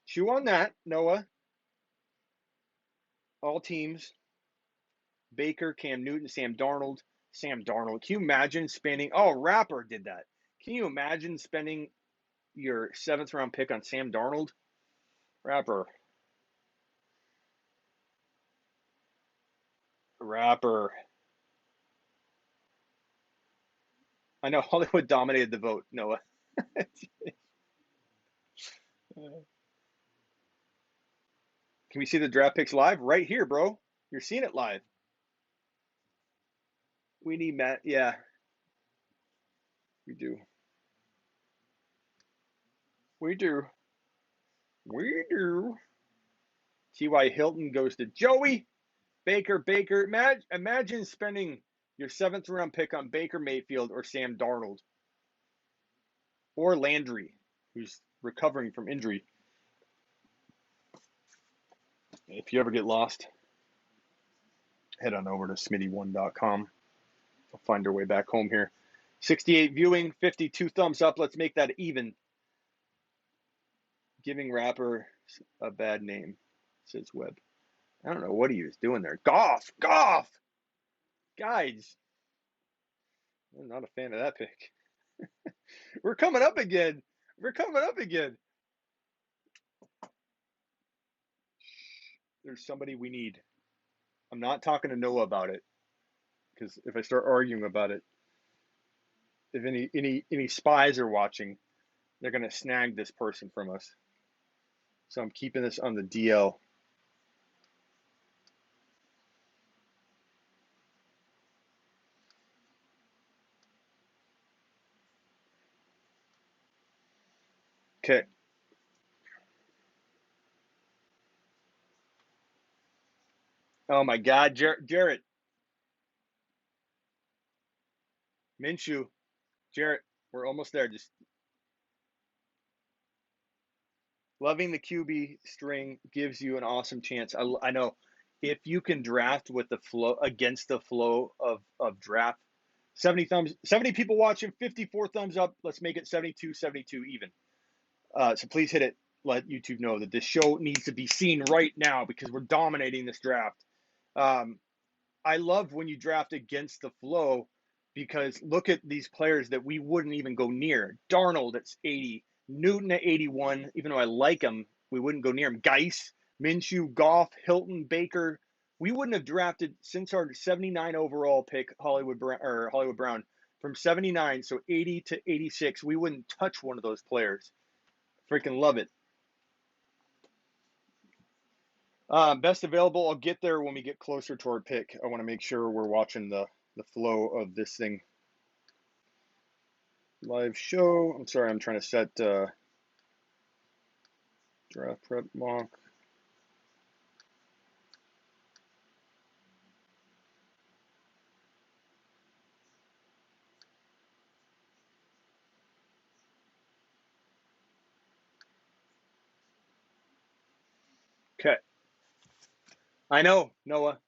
Chew on that, Noah. All teams. Baker, Cam Newton, Sam Darnold. Sam Darnold. Can you imagine spending? Oh, Rapper did that. Can you imagine spending your 7th round pick on Sam Darnold? Rapper. Rapper. I know Hollywood dominated the vote, Noah. Can we see the draft picks live? Right here, bro. You're seeing it live. We need Matt. Yeah, we do. We do. We do. T.Y. Hilton goes to Joey. Baker. Imagine spending your 7th round pick on Baker Mayfield or Sam Darnold or Landry, who's recovering from injury. If you ever get lost, head on over to smitty1.com. I'll find our way back home here. 68 viewing, 52 thumbs up. Let's make that even. Giving Rapper a bad name, says Webb. I don't know what he was doing there. Goff! Guys, I'm not a fan of that pick. We're coming up again. There's somebody we need. I'm not talking to Noah about it because if I start arguing about it, if any spies are watching, they're gonna snag this person from us. So I'm keeping this on the DL. Okay. Oh my God, Jarrett, Minshew, Jarrett, we're almost there. Just loving the QB string gives you an awesome chance. I know if you can draft with the flow against the flow of draft. 70 people watching, 54 thumbs up. Let's make it 72 even. So please hit it. Let YouTube know that this show needs to be seen right now because we're dominating this draft. I love when you draft against the flow because look at these players that we wouldn't even go near. Darnold at 80, Newton at 81. Even though I like him, we wouldn't go near him. Geis, Minshew, Goff, Hilton, Baker. We wouldn't have drafted since our 79 overall pick, Hollywood Brown, from 79, so 80 to 86. We wouldn't touch one of those players. Freaking love it. Best available. I'll get there when we get closer to our pick. I want to make sure we're watching the flow of this thing. Live show. I'm sorry, I'm trying to set draft prep mock. Okay. I know, Noah.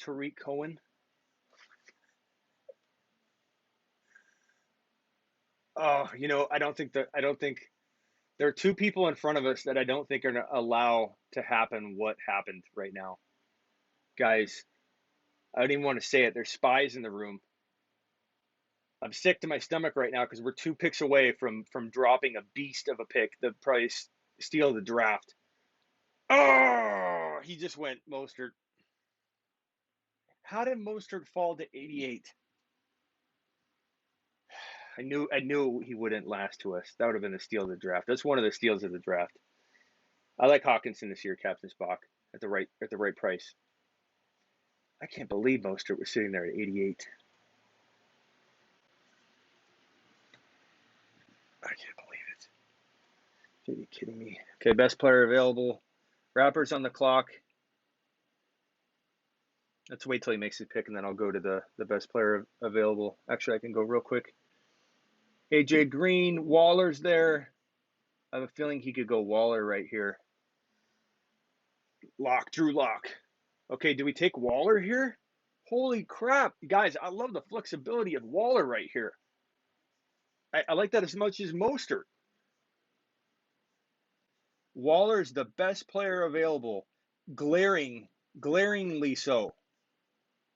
Tariq Cohen. Oh, I don't think There are two people in front of us that I don't think are going to allow to happen what happened right now. Guys, I don't even want to say it. There's spies in the room. I'm sick to my stomach right now because we're 2 picks away from dropping a beast of a pick, the price steal of the draft. Oh, he just went Mostert. How did Mostert fall to 88? I knew he wouldn't last to us. That would have been the steal of the draft. That's one of the steals of the draft. I like Hawkinson this year, Captain Spock, at the right price. I can't believe Mostert was sitting there at 88. I can't believe it. Are you kidding me? Okay, best player available. Rappers on the clock. Let's wait till he makes his pick, and then I'll go to the best player available. Actually, I can go real quick. AJ Green, Waller's there. I have a feeling he could go Waller right here. Drew Lock. Okay, do we take Waller here? Holy crap. Guys, I love the flexibility of Waller right here. I like that as much as Mostert. Waller's the best player available. Glaringly so.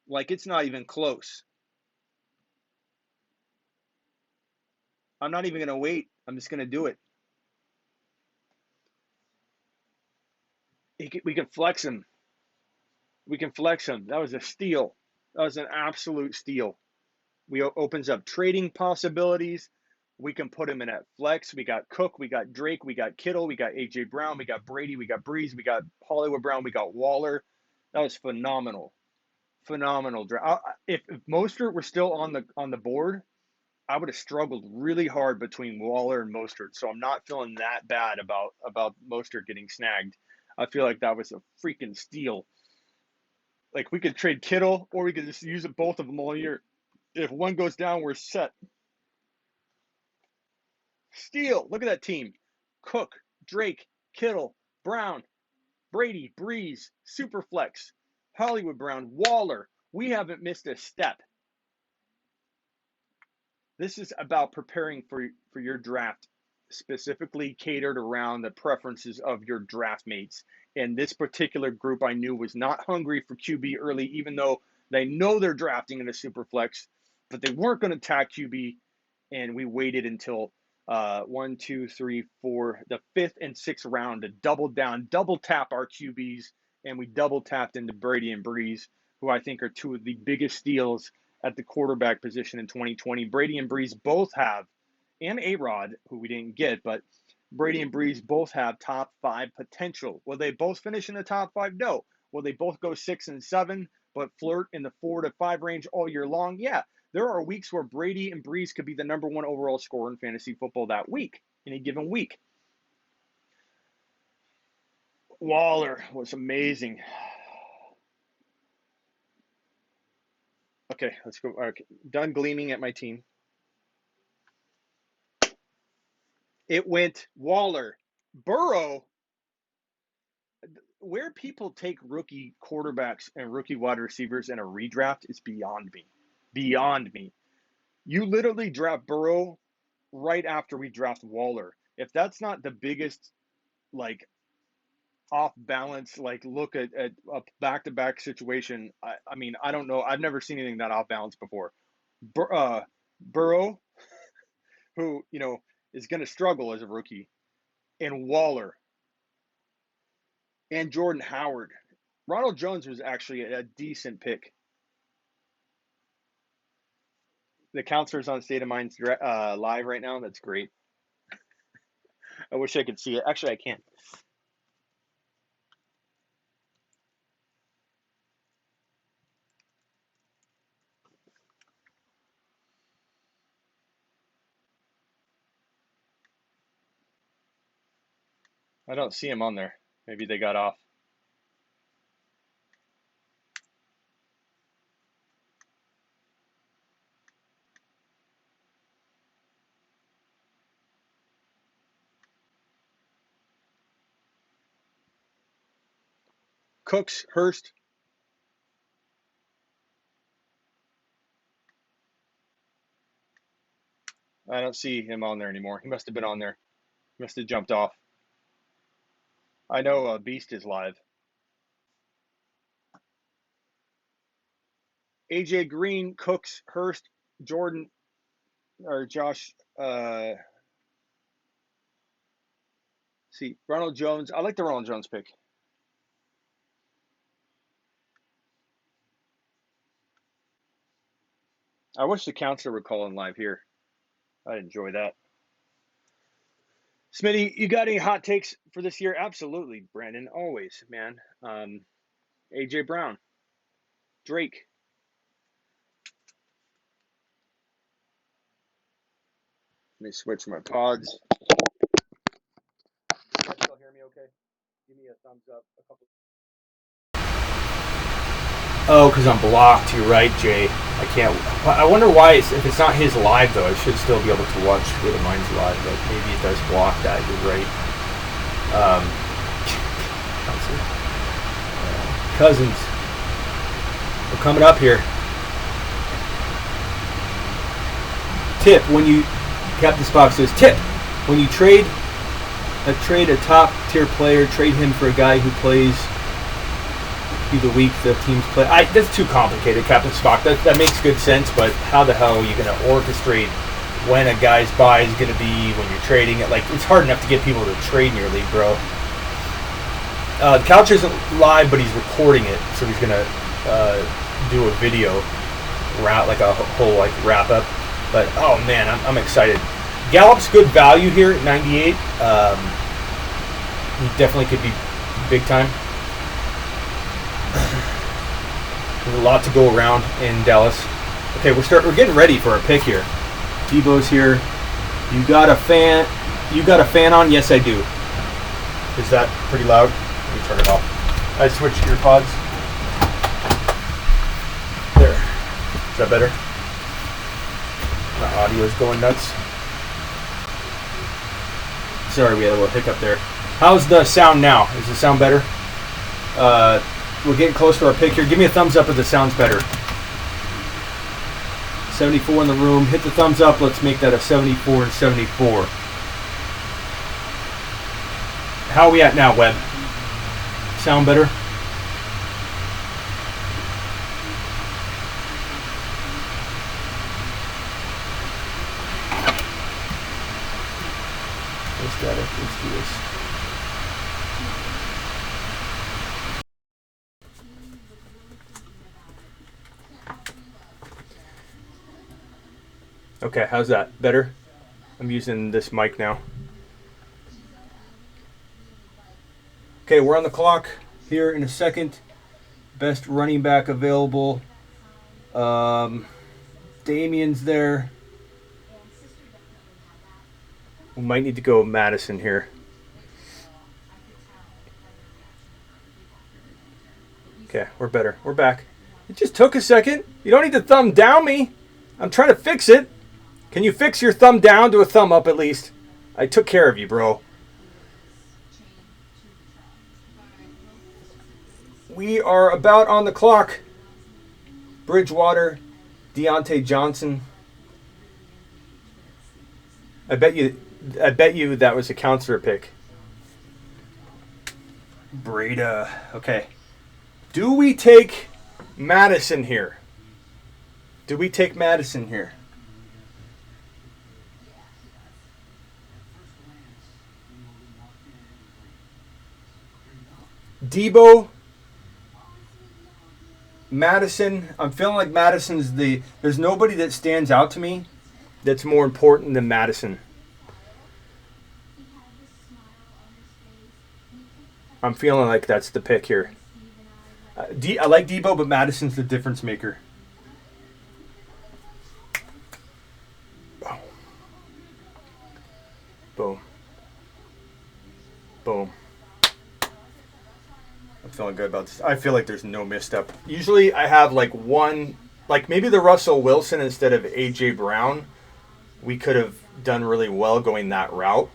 Like it's not even close. I'm not even going to wait. I'm just going to do it. We can flex him. We can flex him. That was a steal. That was an absolute steal. We opens up trading possibilities. We can put him in at flex. We got Cook, we got Drake, we got Kittle, we got AJ Brown, we got Brady, we got Breeze, we got Hollywood Brown, we got Waller. That was phenomenal. Phenomenal draft. If Mostert were still on the board, I would have struggled really hard between Waller and Mostert. So I'm not feeling that bad about Mostert getting snagged. I feel like that was a freaking steal. Like we could trade Kittle, or we could just use both of them all year. If one goes down, we're set. Steal. Look at that team. Cook, Drake, Kittle, Brown, Brady, Breeze, Superflex, Hollywood Brown, Waller. We haven't missed a step. This is about preparing for your draft, specifically catered around the preferences of your draft mates. And this particular group I knew was not hungry for QB early, even though they know they're drafting in a Superflex, but they weren't going to attack QB. And we waited until 1, 2, 3, 4, the 5th and 6th round to double down, double tap our QBs, and we double tapped into Brady and Breeze, who I think are two of the biggest steals at the quarterback position in 2020. Brady and Breeze both have, and A-Rod, who we didn't get, but Brady and Breeze both have top 5 potential. Will they both finish in the top 5? No. Will they both go 6 and 7, but flirt in the 4 to 5 range all year long? Yeah. There are weeks where Brady and Breeze could be the number 1 overall scorer in fantasy football that week, in a given week. Waller was amazing. Okay, let's go. Okay, done gleaming at my team. It went Waller. Burrow, where people take rookie quarterbacks and rookie wide receivers in a redraft is beyond me. Beyond me. You literally draft Burrow right after we draft Waller. If that's not the biggest, like, off balance, like, look at a back-to-back situation, I mean, I don't know. I've never seen anything that off balance before. Burrow, who, is going to struggle as a rookie, and Waller, and Jordan Howard. Ronald Jones was actually a decent pick. The counselor's on State of Mind's live right now. That's great. I wish I could see it. Actually, I can't. I don't see him on there. Maybe they got off. Cooks, Hurst. I don't see him on there anymore. He must have been on there. Must have jumped off. I know Beast is live. AJ Green, Cooks, Hurst, Jordan, or Josh. See, Ronald Jones. I like the Ronald Jones pick. I wish the counselor would call in live here. I'd enjoy that. Smitty, you got any hot takes for this year? Absolutely, Brandon. Always, man. AJ Brown, Drake. Let me switch my pods. Can you still hear me okay? Give me a thumbs up. A couple. Oh, because I'm blocked. You're right, Jay. I can't. I wonder why. If it's not his live, though, I should still be able to watch the mine's live, but maybe it does block that. You're right. Cousins. We're coming up here. Tip, when you... Captain Spock says, tip, when you trade a top-tier player, trade him for a guy who plays through the week the teams play. That's too complicated, Captain Spock. That makes good sense, but how the hell are you going to orchestrate when a guy's buy is going to be when you're trading it? Like, it's hard enough to get people to trade in your league, bro. The couch isn't live, but he's recording it, so he's going to do a video, like a whole wrap up. But oh man, I'm excited. Gallup's good value here at 98. He definitely could be big time. There's a lot to go around in Dallas. Okay, we're getting ready for our pick here. Debo's here. You got a fan? You got a fan on? Yes, I do. Is that pretty loud? Let me turn it off. I switched ear pods. There. Is that better? My audio is going nuts. Sorry, we had a little hiccup there. How's the sound now? Does the sound better? We're getting close to our pick here. Give me a thumbs up if the sound's better. 74 in the room. Hit the thumbs up. Let's make that a 74 and 74. How are we at now, Webb? Sound better? Let's do this. Okay, how's that? Better? I'm using this mic now. Okay, we're on the clock here in a second. Best running back available. Damien's there. We might need to go Madison here. Okay, we're better. We're back. It just took a second. You don't need to thumb down me. I'm trying to fix it. Can you fix your thumb down to a thumb up at least? I took care of you, bro. We are about on the clock. Bridgewater, Deontay Johnson. I bet you that was a counselor pick. Breda. Okay. Do we take Madison here? Do we take Madison here? Debo, Madison. I'm feeling like Madison's there's nobody that stands out to me that's more important than Madison. I'm feeling like that's the pick here. I like Debo, but Madison's the difference maker. Boom. Boom. I'm feeling good about this. I feel like there's no misstep. Usually I have one, maybe the Russell Wilson instead of A.J. Brown. We could have done really well going that route.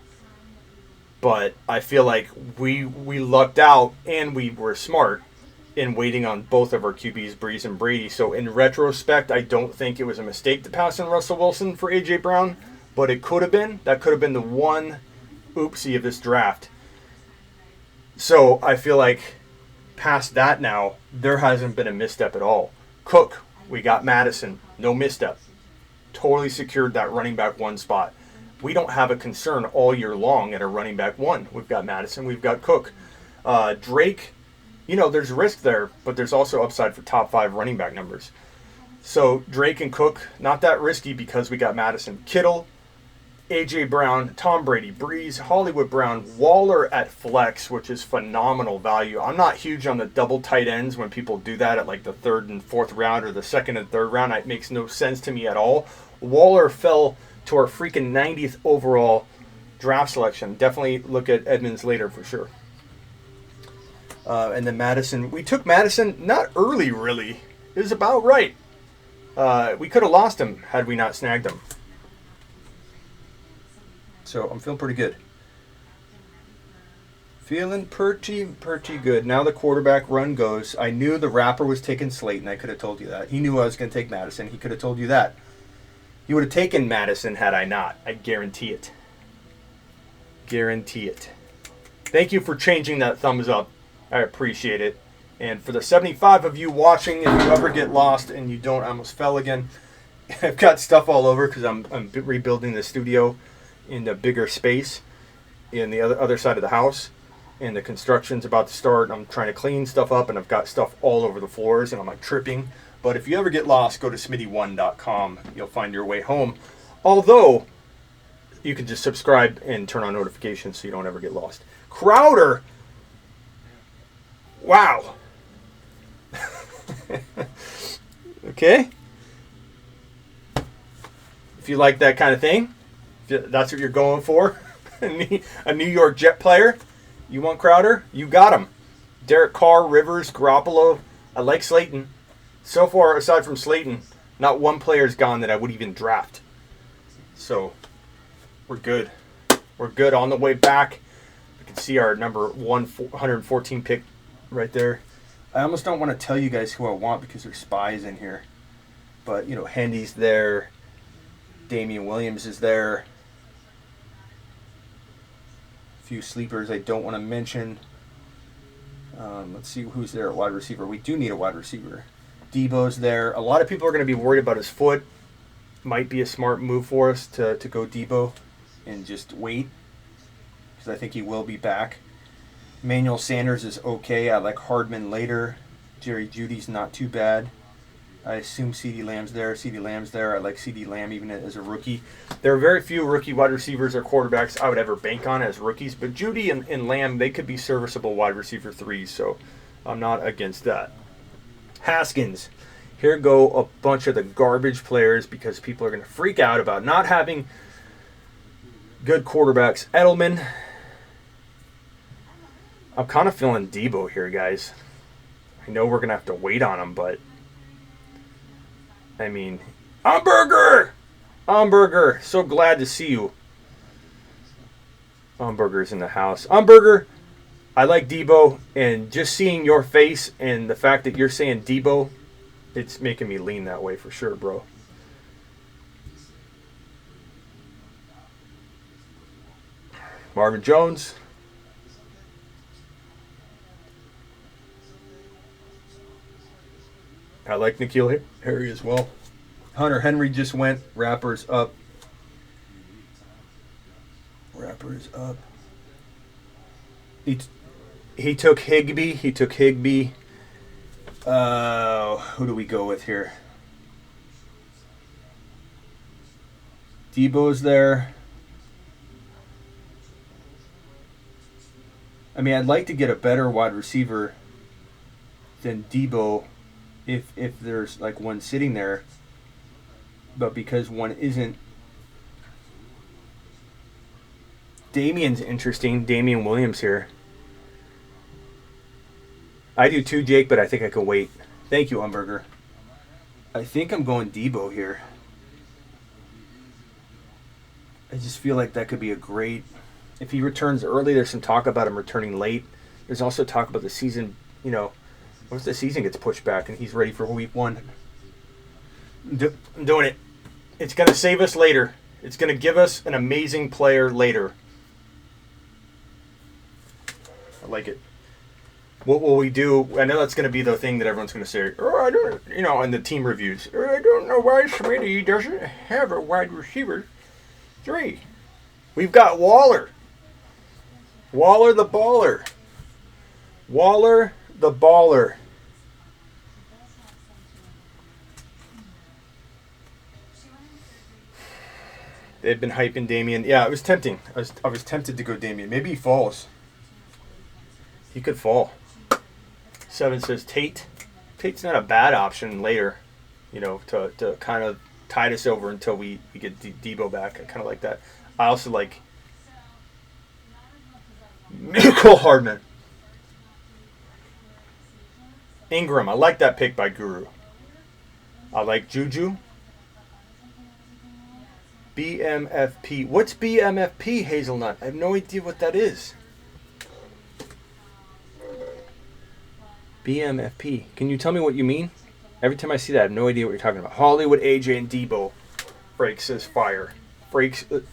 But I feel like we lucked out and we were smart in waiting on both of our QBs, Breeze and Brady. So in retrospect, I don't think it was a mistake to pass on Russell Wilson for A.J. Brown. But it could have been. That could have been the one oopsie of this draft. So I feel like past that now, there hasn't been a misstep at all. Cook, we got Madison, no misstep. Totally secured that running back 1 spot. We don't have a concern all year long at a running back 1. We've got Madison, we've got Cook. Drake, there's risk there, but there's also upside for top 5 running back numbers. So Drake and Cook, not that risky because we got Madison. Kittle, A.J. Brown, Tom Brady, Breeze, Hollywood Brown, Waller at flex, which is phenomenal value. I'm not huge on the double tight ends when people do that at like the 3rd and 4th round or the 2nd and 3rd round. It makes no sense to me at all. Waller fell to our freaking 90th overall draft selection. Definitely look at Edmonds later for sure. And then Madison. We took Madison not early, really. It was about right. We could have lost him had we not snagged him. So I'm feeling pretty good. Feeling pretty good. Now the quarterback run goes. I knew the rapper was taking Slayton. I could have told you that. He knew I was going to take Madison. He could have told you that. He would have taken Madison had I not. I guarantee it. Guarantee it. Thank you for changing that thumbs up. I appreciate it. And for the 75 of you watching, if you ever get lost and you don't, I almost fell again. I've got stuff all over because I'm rebuilding the studio in the bigger space in the other side of the house. And the construction's about to start. I'm trying to clean stuff up, and I've got stuff all over the floors, and I'm like tripping. But if you ever get lost, go to smitty1.com. You'll find your way home. Although, you can just subscribe and turn on notifications so you don't ever get lost. Crowder. Wow. Okay. If you like that kind of thing, if that's what you're going for, a New York Jet player, you want Crowder? You got him. Derek Carr, Rivers, Garoppolo. I like Slayton. So far, aside from Slayton, not one player's gone that I would even draft. So, we're good. We're good on the way back. You can see our number 114 pick right there. I almost don't want to tell you guys who I want because there's spies in here. But, Hendy's there. Damian Williams is there. A few sleepers I don't want to mention. Let's see who's there at wide receiver. We do need a wide receiver. Debo's there. A lot of people are going to be worried about his foot. Might be a smart move for us to go Debo and just wait. Because I think he will be back. Emmanuel Sanders is okay. I like Hardman later. Jerry Jeudy's not too bad. I assume CeeDee Lamb's there. CeeDee Lamb's there. I like CeeDee Lamb even as a rookie. There are very few rookie wide receivers or quarterbacks I would ever bank on as rookies. But Jeudy and Lamb, they could be serviceable wide receiver 3s. So I'm not against that. Haskins. Here go a bunch of the garbage players because people are going to freak out about not having good quarterbacks. Edelman. I'm kind of feeling Debo here, guys. I know we're going to have to wait on him, but I mean, Umberger! Umberger, so glad to see you. Umberger's in the house. Umberger, I like Debo, and just seeing your face and the fact that you're saying Debo, it's making me lean that way for sure, bro. Marvin Jones. I like N'Keal Harry as well. Hunter Henry just went. Rappers up. Rappers up. He took Higbee. Who do we go with here? Debo's there. I mean, I'd like to get a better wide receiver than Debo if there's like one sitting there. But because one isn't. Damian's interesting. Damian Williams here. I do too, Jake, but I think I can wait. Thank you, Umberger. I think I'm going Debo here. I just feel like that could be a great... If he returns early, there's some talk about him returning late. There's also talk about the season, what if the season gets pushed back and he's ready for week 1? I'm doing it. It's going to save us later. It's going to give us an amazing player later. like it. What will we do? I know that's going to be the thing that everyone's going to say. Oh, I don't, in the team reviews. I don't know why Smitty doesn't have a wide receiver 3. We've got Waller. Waller the baller. Waller the baller. They've been hyping Damien. Yeah, it was tempting. I was tempted to go Damien. Maybe he falls. He could fall. 7 says Tate. Tate's not a bad option later, to kind of tide us over until we get Debo back. I kind of like that. I also like Michael Hardman. Ingram. I like that pick by Guru. I like Juju. BMFP. What's BMFP, Hazelnut? I have no idea what that is. BMFP. Can you tell me what you mean? Every time I see that, I have no idea what you're talking about. Hollywood, AJ, and Debo. Freak says fire. Freaks. Let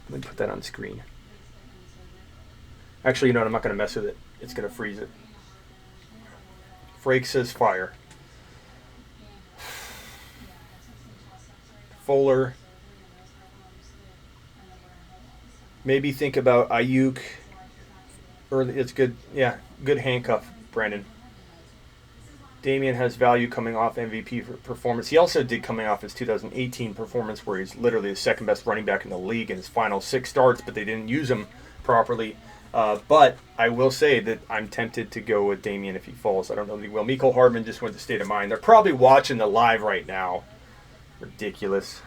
me put that on screen. Actually, I'm not going to mess with it. It's going to freeze it. Freak says fire. Fuller. Maybe think about Ayuk. Early, it's good. Yeah, good handcuff, Brandon. Damien has value coming off MVP performance. He also did coming off his 2018 performance where he's literally the second best running back in the league in his final 6 starts, but they didn't use him properly. But I will say that I'm tempted to go with Damien if he falls. I don't know if he will. Mecole Hardman just went to State of Mind. They're probably watching the live right now. Ridiculous.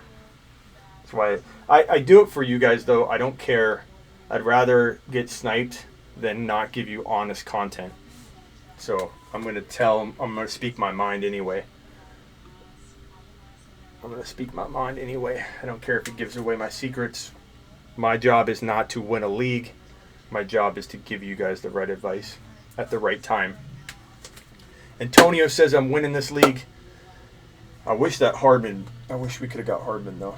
That's why I do it for you guys, though. I don't care. I'd rather get sniped than not give you honest content. So I'm going to speak my mind anyway. I don't care if it gives away my secrets. My job is not to win a league. My job is to give you guys the right advice at the right time. Antonio says I'm winning this league. I wish we could have got Hardman, though.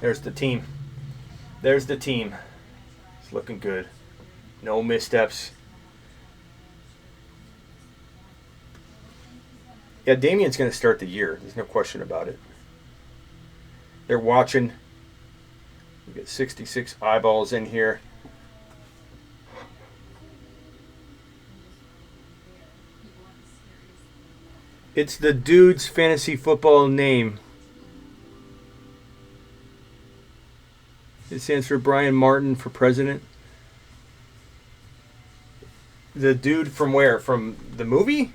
There's the team. It's looking good. No missteps. Yeah, Damien's going to start the year. There's no question about it. They're watching. We got 66 eyeballs in here. It's the dude's fantasy football name. It stands for Brian Martin for president. The dude from where? From the movie?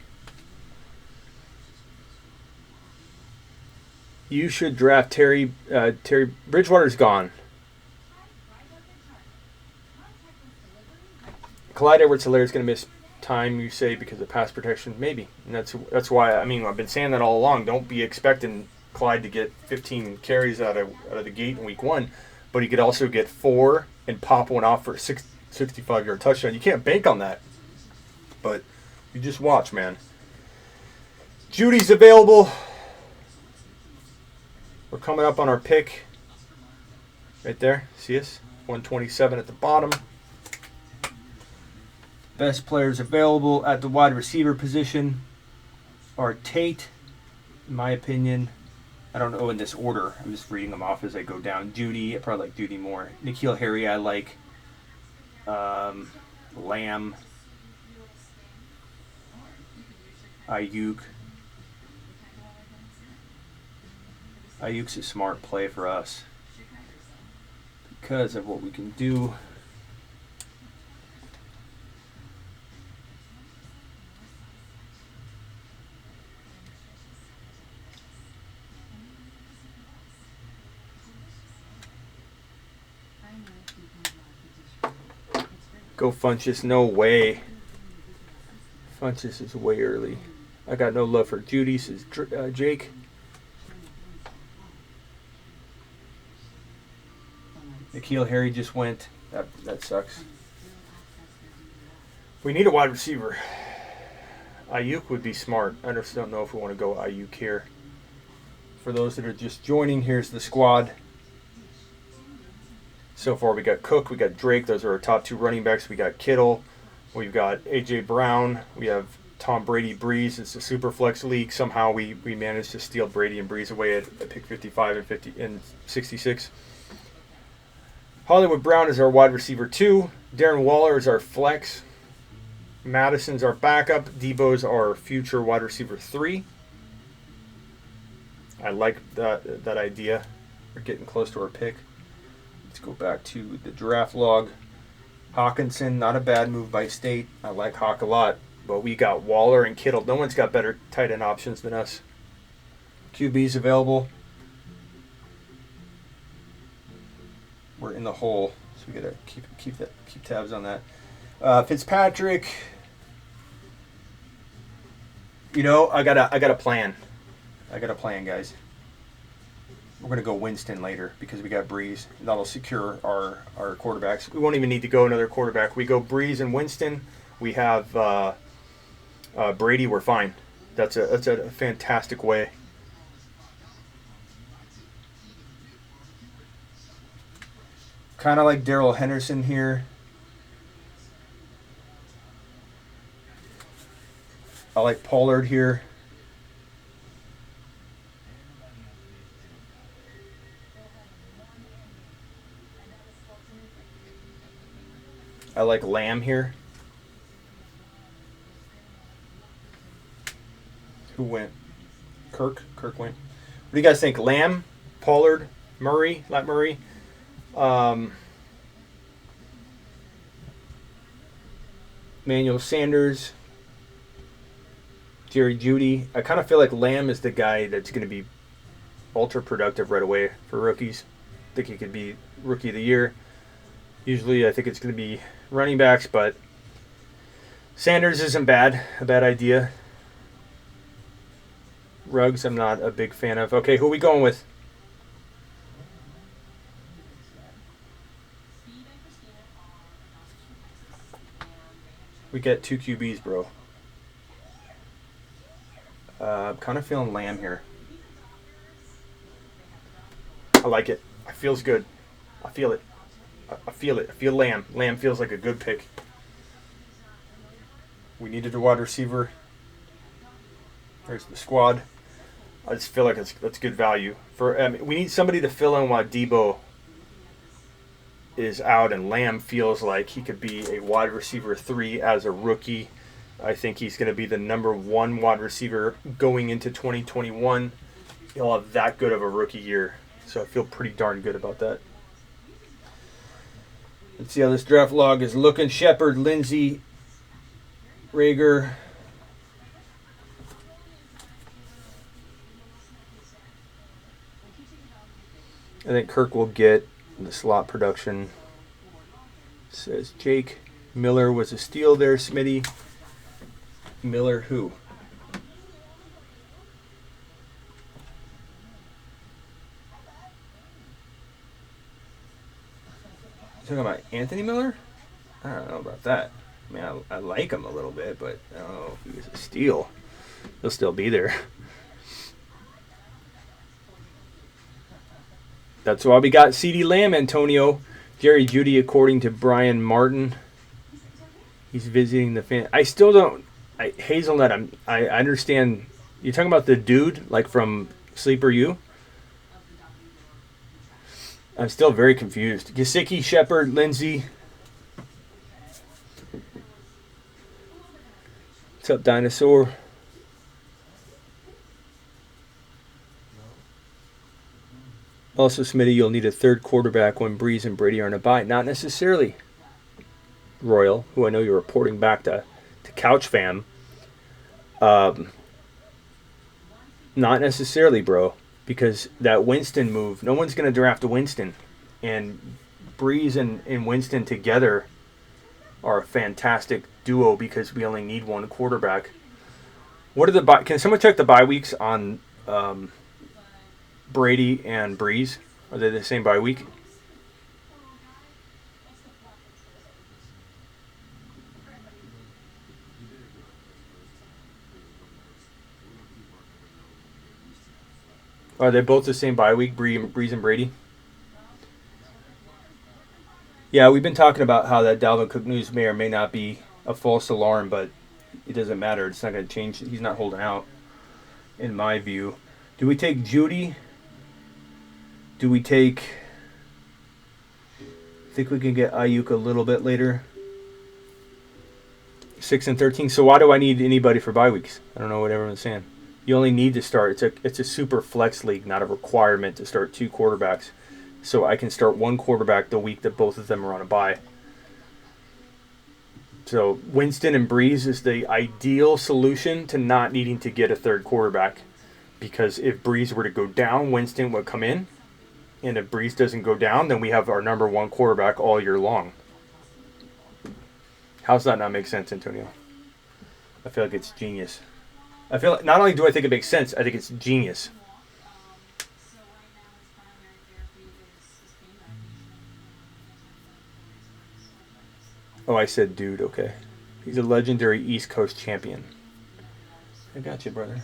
You should draft Terry. Terry Bridgewater's gone. Clyde Edwards-Helaire is going to miss time, you say, because of pass protection. Maybe. And that's why, I've been saying that all along. Don't be expecting Clyde to get 15 carries out of the gate in week 1. But he could also get 4 and pop one off for a 65-yard touchdown. You can't bank on that. But you just watch, man. Judy's available. We're coming up on our pick. Right there. See us? 127 at the bottom. Best players available at the wide receiver position are Tate, in my opinion. I don't know in this order. I'm just reading them off as I go down. Judy, I probably like Judy more. N'Keal Harry, I like. Lamb. Ayuk. Ayuk's a smart play for us because of what we can do. Go Funchess, no way. Funchess is way early. I got no love for Judy, says Jake. N'Keal Harry just went. That sucks. We need a wide receiver. Ayuk would be smart. I just don't know if we want to go Ayuk here. For those that are just joining, here's the squad. So far, we got Cook, we got Drake. Those are our top 2 running backs. We got Kittle, we've got A.J. Brown, we have Tom Brady, Breeze. It's a super flex league. Somehow we managed to steal Brady and Breeze away at pick 55 and 50 and 66. Hollywood Brown is our wide receiver 2. Darren Waller is our flex. Madison's our backup. Debo's our future wide receiver 3. I like that idea. We're getting close to our pick. Let's go back to the draft log. Hawkinson, not a bad move by State. I like Hawk a lot. But we got Waller and Kittle. No one's got better tight end options than us. QB's available. We're in the hole, so we gotta keep tabs on that. Fitzpatrick. You know, I got a plan. I got a plan, guys. We're going to go Winston later because we got Breeze. That'll secure our quarterbacks. We won't even need to go another quarterback. We go Breeze and Winston. We have Brady. We're fine. That's a fantastic way. Kind of like Darrell Henderson here. I like Pollard here. I like Lamb here. Who went? Kirk. Kirk went. What do you guys think? Lamb, Pollard, Murray, Lat Murray. Manuel Sanders, Jerry Jeudy. I kind of feel like Lamb is the guy that's going to be ultra productive right away for rookies. I think he could be rookie of the year. Usually I think it's going to be running backs, but Sanders isn't bad. A bad idea. Ruggs I'm not a big fan of. Okay, who are we going with? We get 2 QBs, bro. I'm kind of feeling Lamb here. I like it. It feels good. I feel it. I feel it. I feel Lamb. Lamb feels like a good pick. We needed a wide receiver. There's the squad. I just feel like that's good value. We need somebody to fill in while Debo is out, and Lamb feels like he could be a wide receiver 3 as a rookie. I think he's going to be the number 1 wide receiver going into 2021. He'll have that good of a rookie year, so I feel pretty darn good about that. Let's see how this draft log is looking. Shepard, Lindsey, Rager. I think Kirk will get the slot production. Says Jake. Miller was a steal there, Smitty. Miller who? You talking about Anthony Miller? I don't know about that. I mean, I like him a little bit, but I don't know if he was a steal. He'll still be there. That's why we got CeeDee Lamb, Antonio. Jerry Jeudy, according to Brian Martin. He's visiting the fan. I still don't. Hazelnut, I understand. You're talking about the dude, like from Sleeper U? I'm still very confused. Gesicki, Shepard, Lindsey. What's up, Dinosaur? Also, Smitty, you'll need a third quarterback when Breeze and Brady are in a bye. Not necessarily. Royal, who I know you're reporting back to Couch Fam. Not necessarily, bro. Because that Winston move, no one's going to draft a Winston. And Breeze and Winston together are a fantastic duo because we only need one quarterback. What are the bye? Can someone check the bye weeks on Brady and Breeze? Are they the same bye week? Are they both the same bye week, Breeze and Brady? Yeah, we've been talking about how that Dalvin Cook news may or may not be a false alarm, but it doesn't matter. It's not going to change. He's not holding out, in my view. Do we take Judy? Do we take... think we can get Ayuk a little bit later? 6 and 13. So why do I need anybody for bye weeks? I don't know what everyone's saying. You only need to start. It's a super flex league, not a requirement to start 2 quarterbacks. So I can start 1 quarterback the week that both of them are on a bye. So Winston and Breeze is the ideal solution to not needing to get a third quarterback. Because if Breeze were to go down, Winston would come in. And if Breeze doesn't go down, then we have our number 1 quarterback all year long. How's that not make sense, Antonio? I feel like it's genius. I feel like not only do I think it makes sense, I think it's genius. Oh, I said dude, okay. He's a legendary East Coast champion. I got you, brother.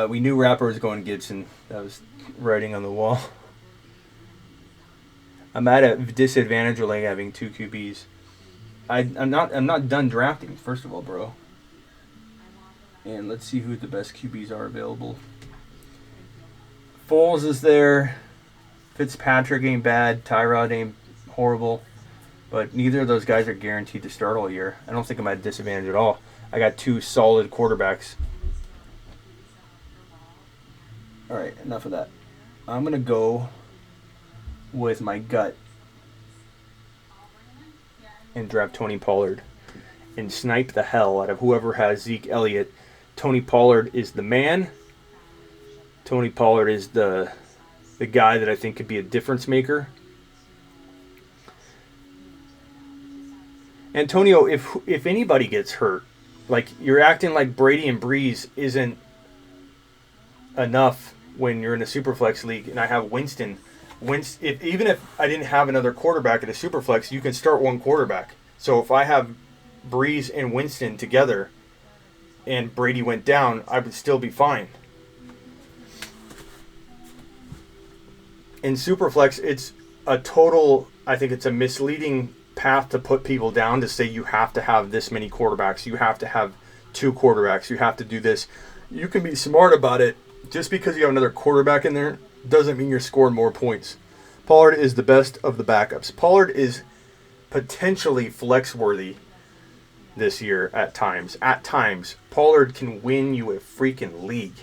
We knew Rapper was going Gibson. That was writing on the wall. I'm at a disadvantage of like having 2 QBs. I'm not done drafting, first of all, bro. And let's see who the best QBs are available. Foles is there. Fitzpatrick ain't bad. Tyrod ain't horrible. But neither of those guys are guaranteed to start all year. I don't think I'm at a disadvantage at all. I got 2 solid quarterbacks. All right, enough of that. I'm going to go with my gut and draft Tony Pollard and snipe the hell out of whoever has Zeke Elliott. Tony Pollard is the man. Tony Pollard is the guy that I think could be a difference maker. Antonio, if anybody gets hurt, like you're acting like Brady and Breeze isn't enough when you're in a Superflex league, and I have Winston. Even if I didn't have another quarterback in a Superflex, you can start 1 quarterback. So if I have Breeze and Winston together and Brady went down, I would still be fine. In Superflex, it's a total, I think it's a misleading path to put people down to say you have to have this many quarterbacks, you have to have 2 quarterbacks, you have to do this. You can be smart about it. Just because you have another quarterback in there doesn't mean you're scoring more points. Pollard is the best of the backups. Pollard is potentially flex-worthy this year at times. At times, Pollard can win you a freaking league.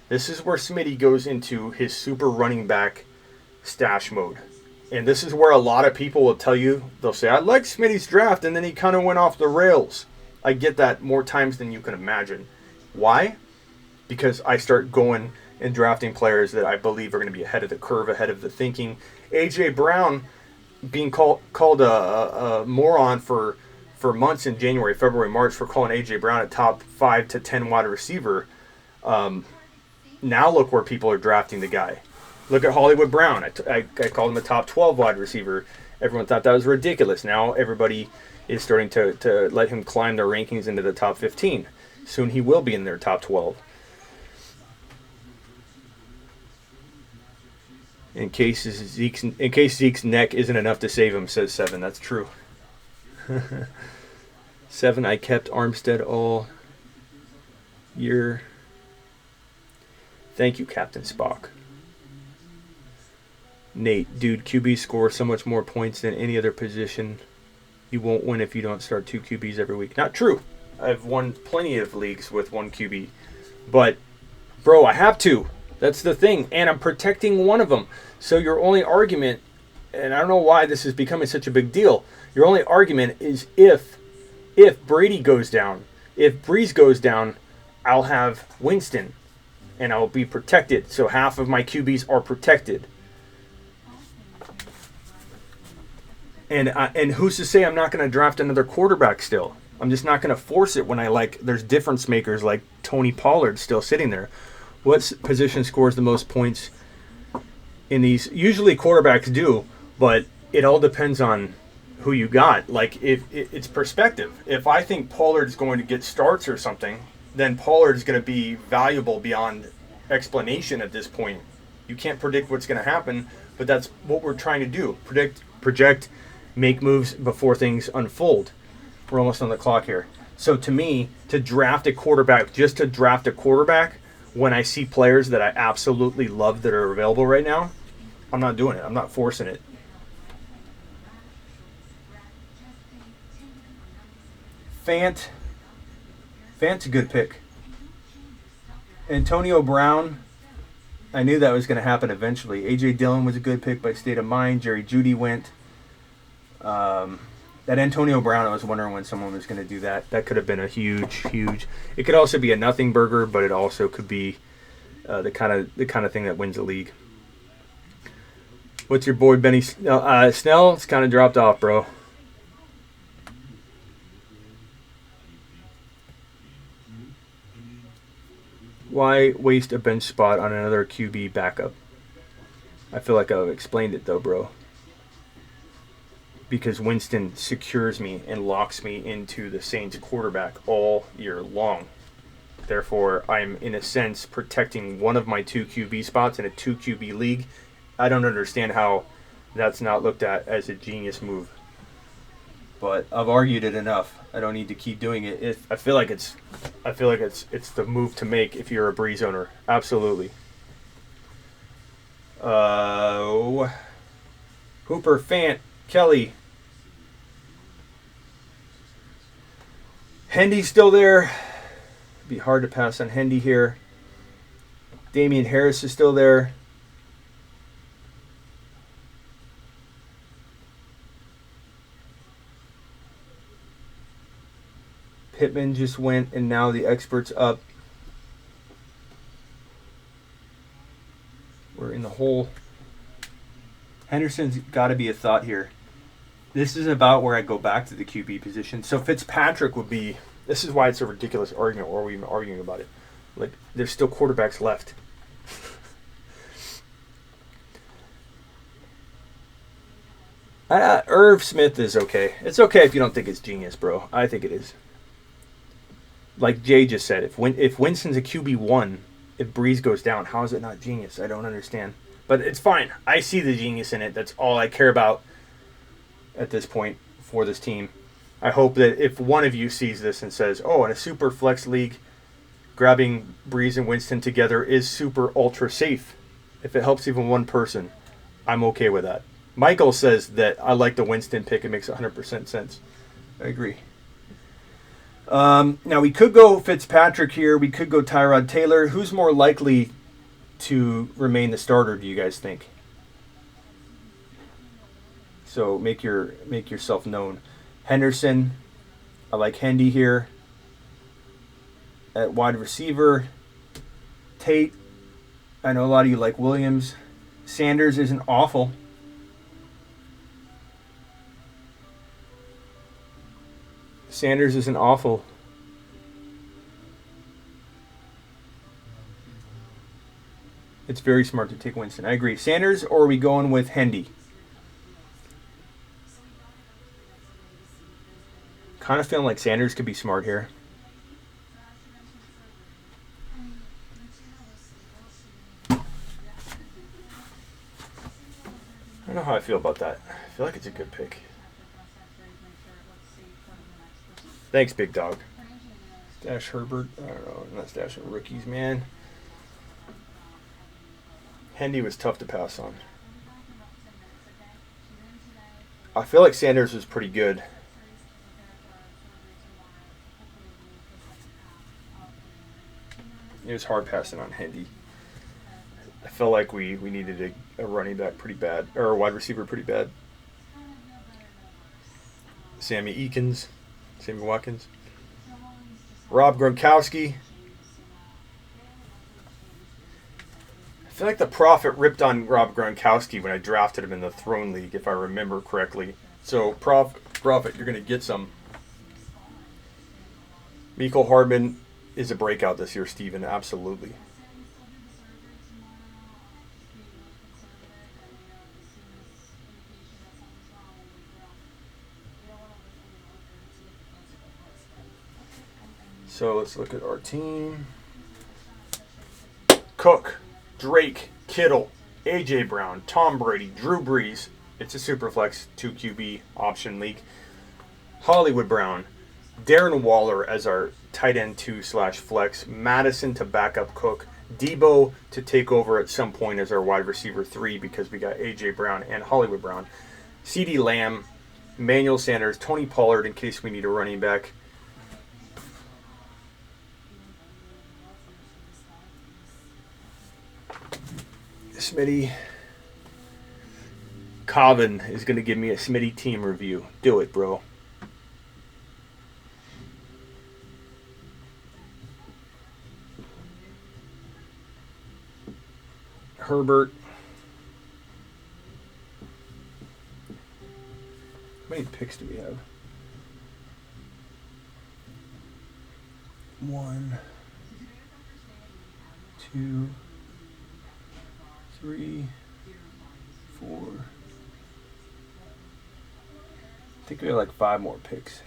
This is where Smitty goes into his super running back stash mode. And this is where a lot of people will tell you, they'll say, I like Smitty's draft, and then he kind of went off the rails. I get that more times than you can imagine. Why? Because I start going and drafting players that I believe are going to be ahead of the curve, ahead of the thinking. A.J. Brown being called a moron for months in January, February, March for calling A.J. Brown a top 5 to 10 wide receiver. Now look where people are drafting the guy. Look at Hollywood Brown. I called him a top 12 wide receiver. Everyone thought that was ridiculous. Now everybody is starting to let him climb their rankings into the top 15. Soon he will be in their top 12. In case Zeke's neck isn't enough to save him, says 7. That's true. 7, I kept Armstead all year. Thank you, Captain Spock. Nate, dude, QB score so much more points than any other position. You won't win if you don't start 2 QBs every week. Not true. I've won plenty of leagues with 1 QB. But, bro, I have to. That's the thing. And I'm protecting one of them. So your only argument, and I don't know why this is becoming such a big deal, your only argument is if Brady goes down, if Breeze goes down, I'll have Winston. And I'll be protected. So half of my QBs are protected. And who's to say I'm not going to draft another quarterback still? I'm just not going to force it when there's difference makers like Tony Pollard still sitting there. What position scores the most points in these? Usually quarterbacks do, but it all depends on who you got. Like, if it's perspective. If I think Pollard's going to get starts or something, then Pollard's going to be valuable beyond explanation at this point. You can't predict what's going to happen, but that's what we're trying to do. Project, make moves before things unfold. We're almost on the clock here. So to me, to draft a quarterback, just to draft a quarterback, when I see players that I absolutely love that are available right now, I'm not doing it. I'm not forcing it. Fant's a good pick. Antonio Brown, I knew that was going to happen eventually. A.J. Dillon was a good pick by State of Mind. Jerry Jeudy went. That Antonio Brown, I was wondering when someone was going to do that. That could have been a huge. It could also be a nothing burger, but it also could be the kind of thing that wins the league. What's your boy Benny Snell? Snell, it's kind of dropped off, bro. Why waste a bench spot on another QB backup? I feel like I've explained it though, bro. Because Winston secures me and locks me into the Saints quarterback all year long. Therefore, I'm in a sense protecting one of my 2 QB spots in a 2 QB league. I don't understand how that's not looked at as a genius move. But I've argued it enough. I don't need to keep doing it. I feel like it's the move to make if you're a Breeze owner. Absolutely. Hooper, Fant, Kelly. Hendy's still there. It'd be hard to pass on Hendy here. Damian Harris is still there. Pittman just went, and now the expert's up. We're in the hole. Henderson's got to be a thought here. This is about where I go back to the QB position. So Fitzpatrick would be... This is why it's a ridiculous argument, or are we even arguing about it? Like, there's still quarterbacks left. Irv Smith is okay. It's okay if you don't think it's genius, bro. I think it is. Like Jay just said, if Winston's a QB1, if Breeze goes down, how is it not genius? I don't understand. But it's fine. I see the genius in it. That's all I care about at this point for this team. I hope that if one of you sees this and says, oh, in a super flex league, grabbing Breeze and Winston together is super ultra safe. If it helps even one person, I'm okay with that. Michael says that I like the Winston pick. It makes 100% sense. I agree. Now, we could go Fitzpatrick here. We could go Tyrod Taylor. Who's more likely to remain the starter, do you guys think? So make yourself known. Henderson, I like Hendy here. At wide receiver, Tate, I know a lot of you like Williams. Sanders isn't awful. Sanders isn't awful. It's very smart to take Winston. I agree. Sanders, or are we going with Hendy? Kind of feeling like Sanders could be smart here. I don't know how I feel about that. I feel like it's a good pick. Thanks, big dog. Stash Herbert. I don't know. I'm not stashing rookies, man. Hendy was tough to pass on. I feel like Sanders was pretty good. It was hard passing on Hendy. I felt like we needed a running back pretty bad, or a wide receiver pretty bad. Sammy Watkins. Rob Gronkowski. I feel like the Prophet ripped on Rob Gronkowski when I drafted him in the Throne League, if I remember correctly. So, Prophet, you're going to get some. Mecole Hardman is a breakout this year, Steven. Absolutely. So let's look at our team. Cook, Drake, Kittle, A.J. Brown, Tom Brady, Drew Brees. It's a Superflex 2 QB option league. Hollywood Brown, Darren Waller as our tight end 2/flex, Madison to back up Cook, Debo to take over at some point as our wide receiver 3 because we got A.J. Brown and Hollywood Brown, CeeDee Lamb, Emmanuel Sanders, Tony Pollard in case we need a running back. Smitty. Coven is going to give me a Smitty team review. Do it, bro. Herbert. How many picks do we have? 1, 2, 3, 4. I think we have like 5 more picks.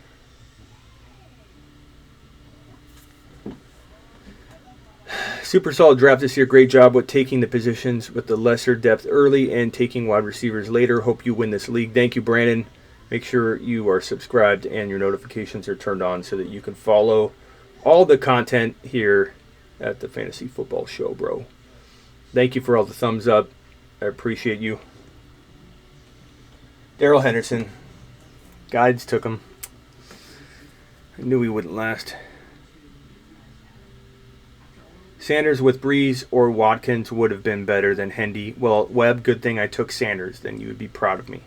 Super solid draft this year. Great job with taking the positions with the lesser depth early and taking wide receivers later. Hope you win this league. Thank you, Brandon. Make sure you are subscribed and your notifications are turned on so that you can follow all the content here at the Fantasy Football Show, bro. Thank you for all the thumbs up. I appreciate you. Daryl Henderson. Guides took him. I knew he wouldn't last. Sanders with Breeze or Watkins would have been better than Hendy. Well, Webb, good thing I took Sanders. Then you would be proud of me.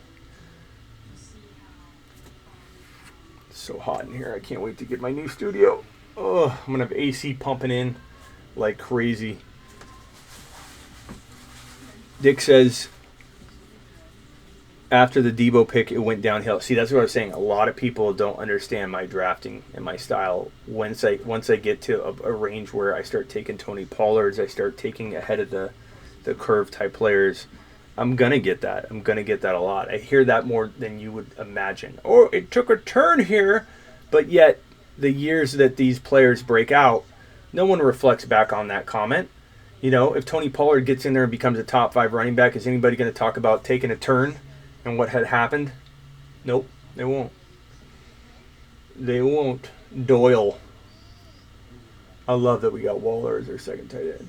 It's so hot in here. I can't wait to get my new studio. Oh, I'm going to have AC pumping in like crazy. Dick says, after the Debo pick, it went downhill. See, that's what I was saying. A lot of people don't understand my drafting and my style. Once I get to a range where I start taking Tony Pollards, I start taking ahead of the curve type players, I'm going to get that. I'm going to get that a lot. I hear that more than you would imagine. Oh, it took a turn here. But yet, the years that these players break out, no one reflects back on that comment. You know, if Tony Pollard gets in there and becomes a top 5 running back, is anybody going to talk about taking a turn and what had happened? Nope, they won't. They won't. Doyle. I love that we got Waller as our second tight end.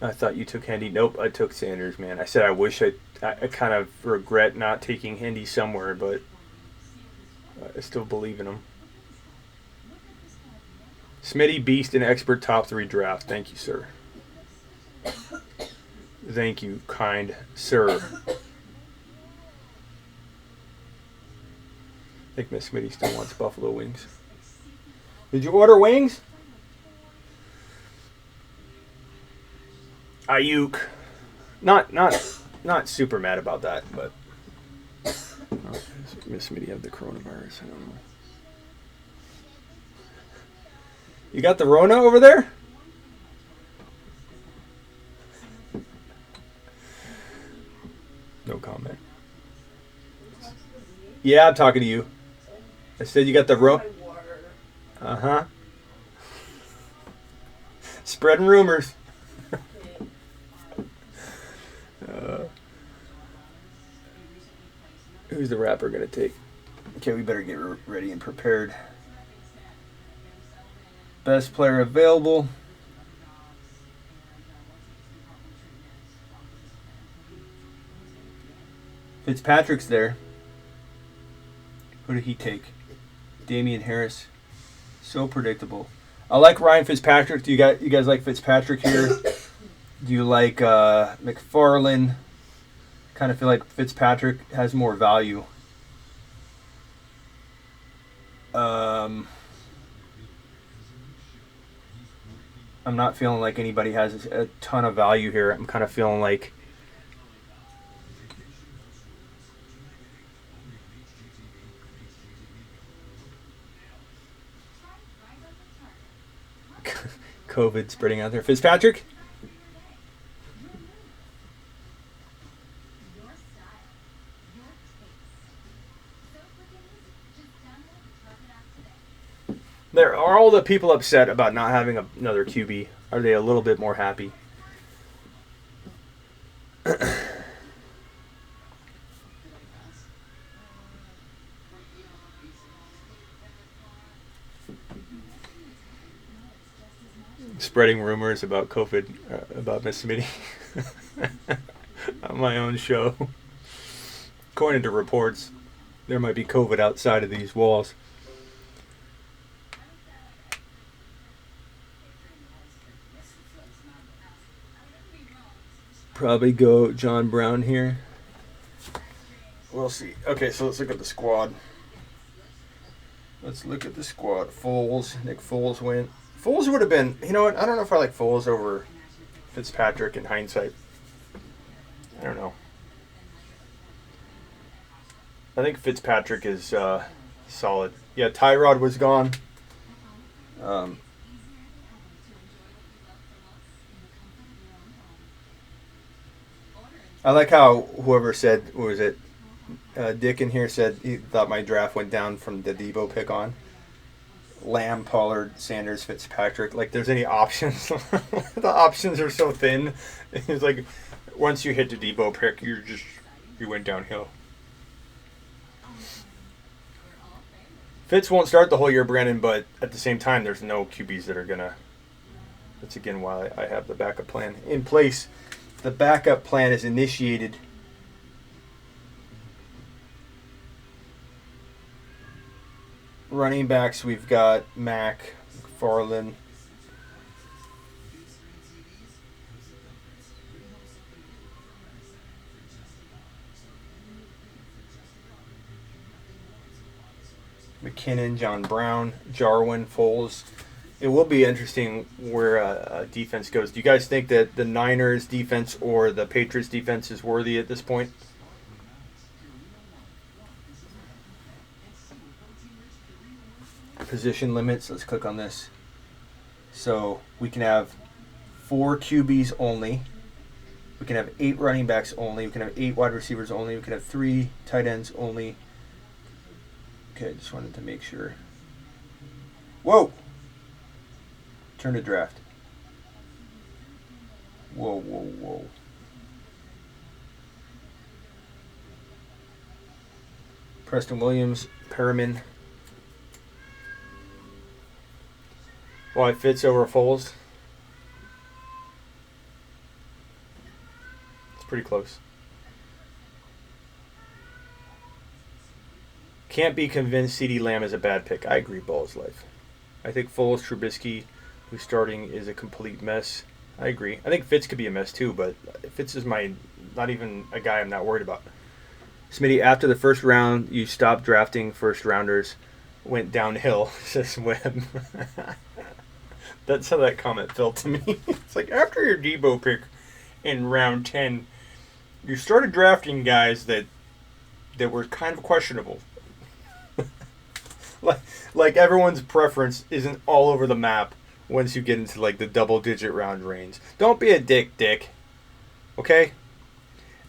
I thought you took Hendy. Nope, I took Sanders, man. I said I wish I kind of regret not taking Hendy somewhere, but I still believe in him. Smitty, beast, and expert top 3 draft. Thank you, sir. Thank you, kind sir. I think Miss Smitty still wants buffalo wings. Did you order wings? Ayuk. Not super mad about that, but Miss Smitty have the coronavirus. I don't know. You got the Rona over there? No comment. Yeah, I'm talking to you. I said you got the Rona. Uh-huh. Spreading rumors. Who's the rapper going to take? Okay, we better get ready and prepared. Best player available. Fitzpatrick's there. Who did he take? Damian Harris. So predictable. I like Ryan Fitzpatrick. You guys like Fitzpatrick here? Do you like McFarlane? Kind of feel like Fitzpatrick has more value. I'm not feeling like anybody has a ton of value here. I'm kind of feeling like COVID spreading out there. Fitzpatrick? There are all the people upset about not having another QB. Are they a little bit more happy? Spreading rumors about COVID, about Miss Smitty on my own show. According to reports, there might be COVID outside of these walls. Probably go John Brown here. We'll see. Okay, so let's look at the squad. Let's look at the squad. Foles. Nick Foles went. Foles would have been... You know what? I don't know if I like Foles over Fitzpatrick in hindsight. I don't know. I think Fitzpatrick is solid. Yeah, Tyrod was gone. I like how whoever said, what was it? Dick in here said he thought my draft went down from the Debo pick on. Lamb, Pollard, Sanders, Fitzpatrick. Like, there's any options? The options are so thin. It's like once you hit the Debo pick, you went downhill. Fitz won't start the whole year, Brandon, but at the same time, there's no QBs that are gonna. That's again why I have the backup plan in place. The backup plan is initiated. Running backs, we've got Mack, McFarland. McKinnon, John Brown, Jarwin, Foles. It will be interesting where defense goes. Do you guys think that the Niners defense or the Patriots defense is worthy at this point? Position limits. Let's click on this. So we can have 4 QBs only. We can have 8 running backs only. We can have 8 wide receivers only. We can have 3 tight ends only. Okay, just wanted to make sure. Whoa! Turn to draft. Whoa, whoa, whoa. Preston Williams, Perriman. Why Fitz over Foles? It's pretty close. Can't be convinced CeeDee Lamb is a bad pick. I agree, Ball's life. I think Foles, Trubisky, who's starting, is a complete mess. I agree. I think Fitz could be a mess too, but Fitz is not even a guy I'm not worried about. Smitty, after the first round, you stopped drafting first rounders, went downhill, says Webb. That's how that comment felt to me. It's like after your Debo pick in round 10, you started drafting guys that were kind of questionable. like everyone's preference isn't all over the map once you get into like the double-digit round range. Don't be a dick. Okay?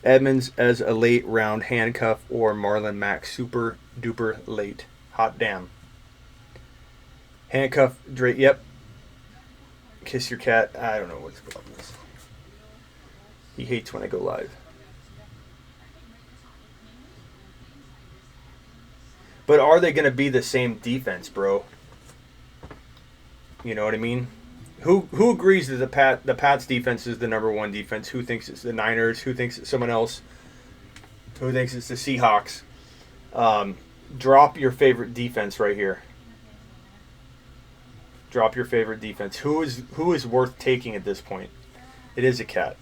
Edmonds as a late round handcuff or Marlon Mack super duper late. Hot damn. Handcuff, Drake. Yep. Kiss your cat. I don't know what's going on with this. He hates when I go live. But are they going to be the same defense, bro? You know what I mean? Who agrees that the Pats defense is the number one defense? Who thinks it's the Niners? Who thinks it's someone else? Who thinks it's the Seahawks? Drop your favorite defense right here. Drop your favorite defense. Who is worth taking at this point? It is a cat.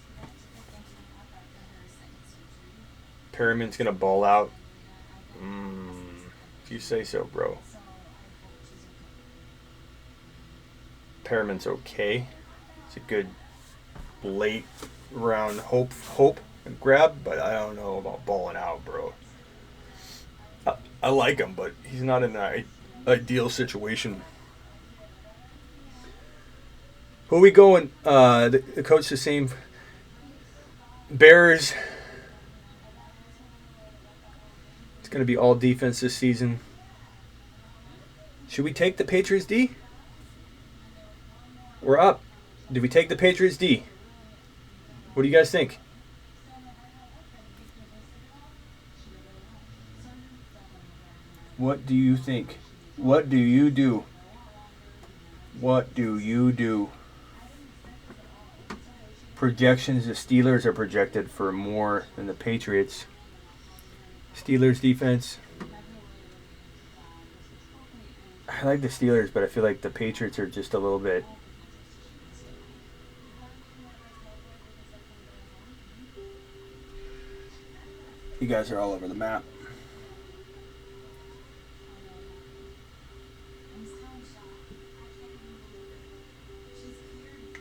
Perriman's gonna ball out. If you say so, bro. Perriman's okay. It's a good late round hope grab, but I don't know about balling out, bro. I like him, but he's not in an ideal situation. Who are we going? The coach the same. Bears. It's going to be all defense this season. Should we take the Patriots D? We're up. Do we take the Patriots D? What do you guys think? What do you think? What do you do? What do you do? Projections, the Steelers are projected for more than the Patriots. Steelers defense. I like the Steelers, but I feel like the Patriots are just a little bit. You guys are all over the map.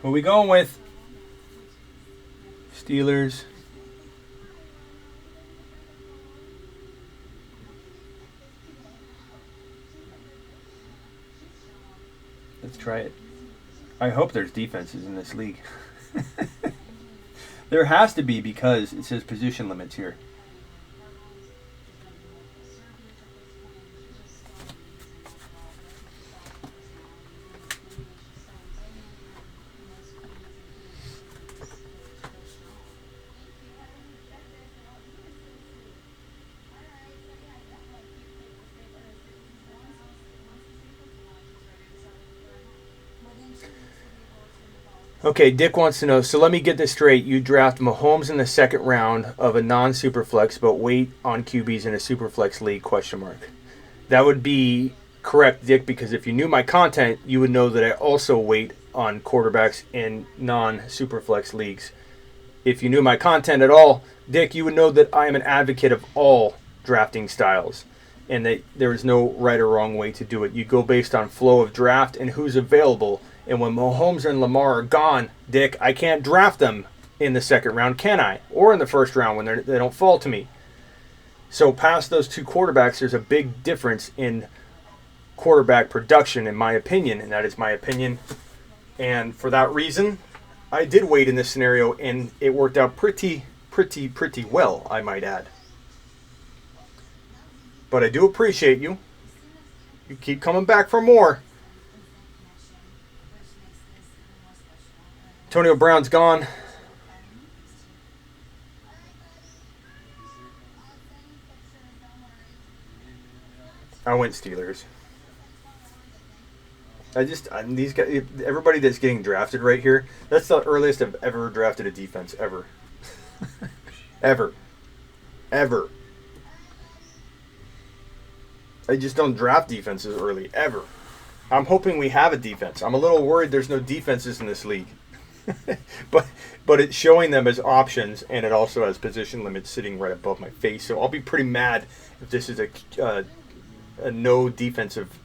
Who are we going with? Steelers. Let's try it. I hope there's defenses in this league. There has to be because it says position limits here. Okay, Dick wants to know, so let me get this straight. You draft Mahomes in the second round of a non-superflex, but wait on QBs in a superflex league, question mark. That would be correct, Dick, because if you knew my content, you would know that I also wait on quarterbacks in non-superflex leagues. If you knew my content at all, Dick, you would know that I am an advocate of all drafting styles and that there is no right or wrong way to do it. You go based on flow of draft and who's available. And when Mahomes and Lamar are gone, Dick, I can't draft them in the second round, can I? Or in the first round when they don't fall to me. So past those two quarterbacks, there's a big difference in quarterback production, in my opinion, and that is my opinion. And for that reason, I did wait in this scenario, and it worked out pretty well, I might add. But I do appreciate you. You keep coming back for more. Antonio Brown's gone. I went Steelers. These guys, everybody that's getting drafted right here, that's the earliest I've ever drafted a defense ever. Ever. I just don't draft defenses early, ever. I'm hoping we have a defense. I'm a little worried there's no defenses in this league. but it's showing them as options, and it also has position limits sitting right above my face. So I'll be pretty mad if this is a no defensive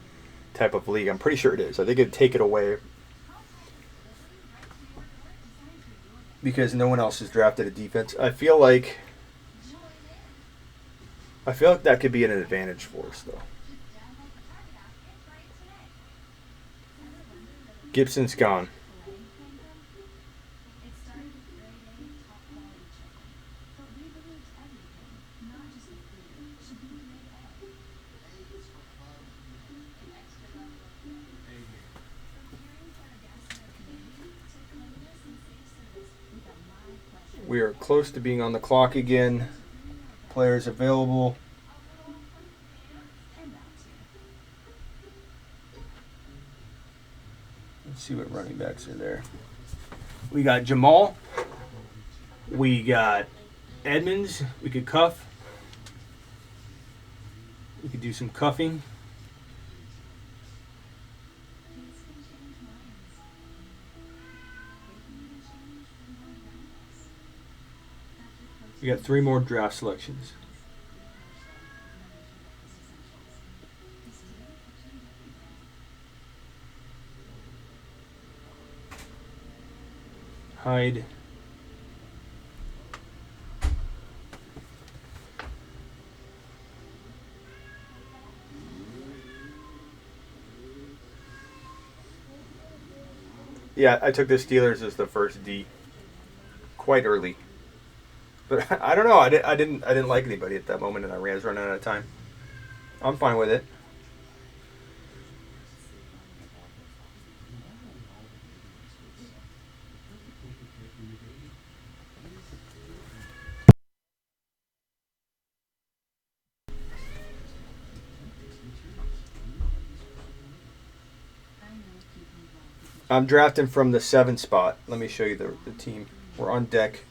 type of league. I'm pretty sure it is. I think it'd take it away because no one else has drafted a defense. I feel like that could be an advantage for us, though. Gibson's gone. We are close to being on the clock again. Players available. Let's see what running backs are there. We got Jamal. We got Edmonds. We could cuff. We could do some cuffing. We got 3 more draft selections. Hyde. Yeah, I took the Steelers as the first D quite early. But I don't know. I didn't like anybody at that moment, and I was running out of time. I'm fine with it. I'm drafting from the 7 spot. Let me show you the team. We're on deck.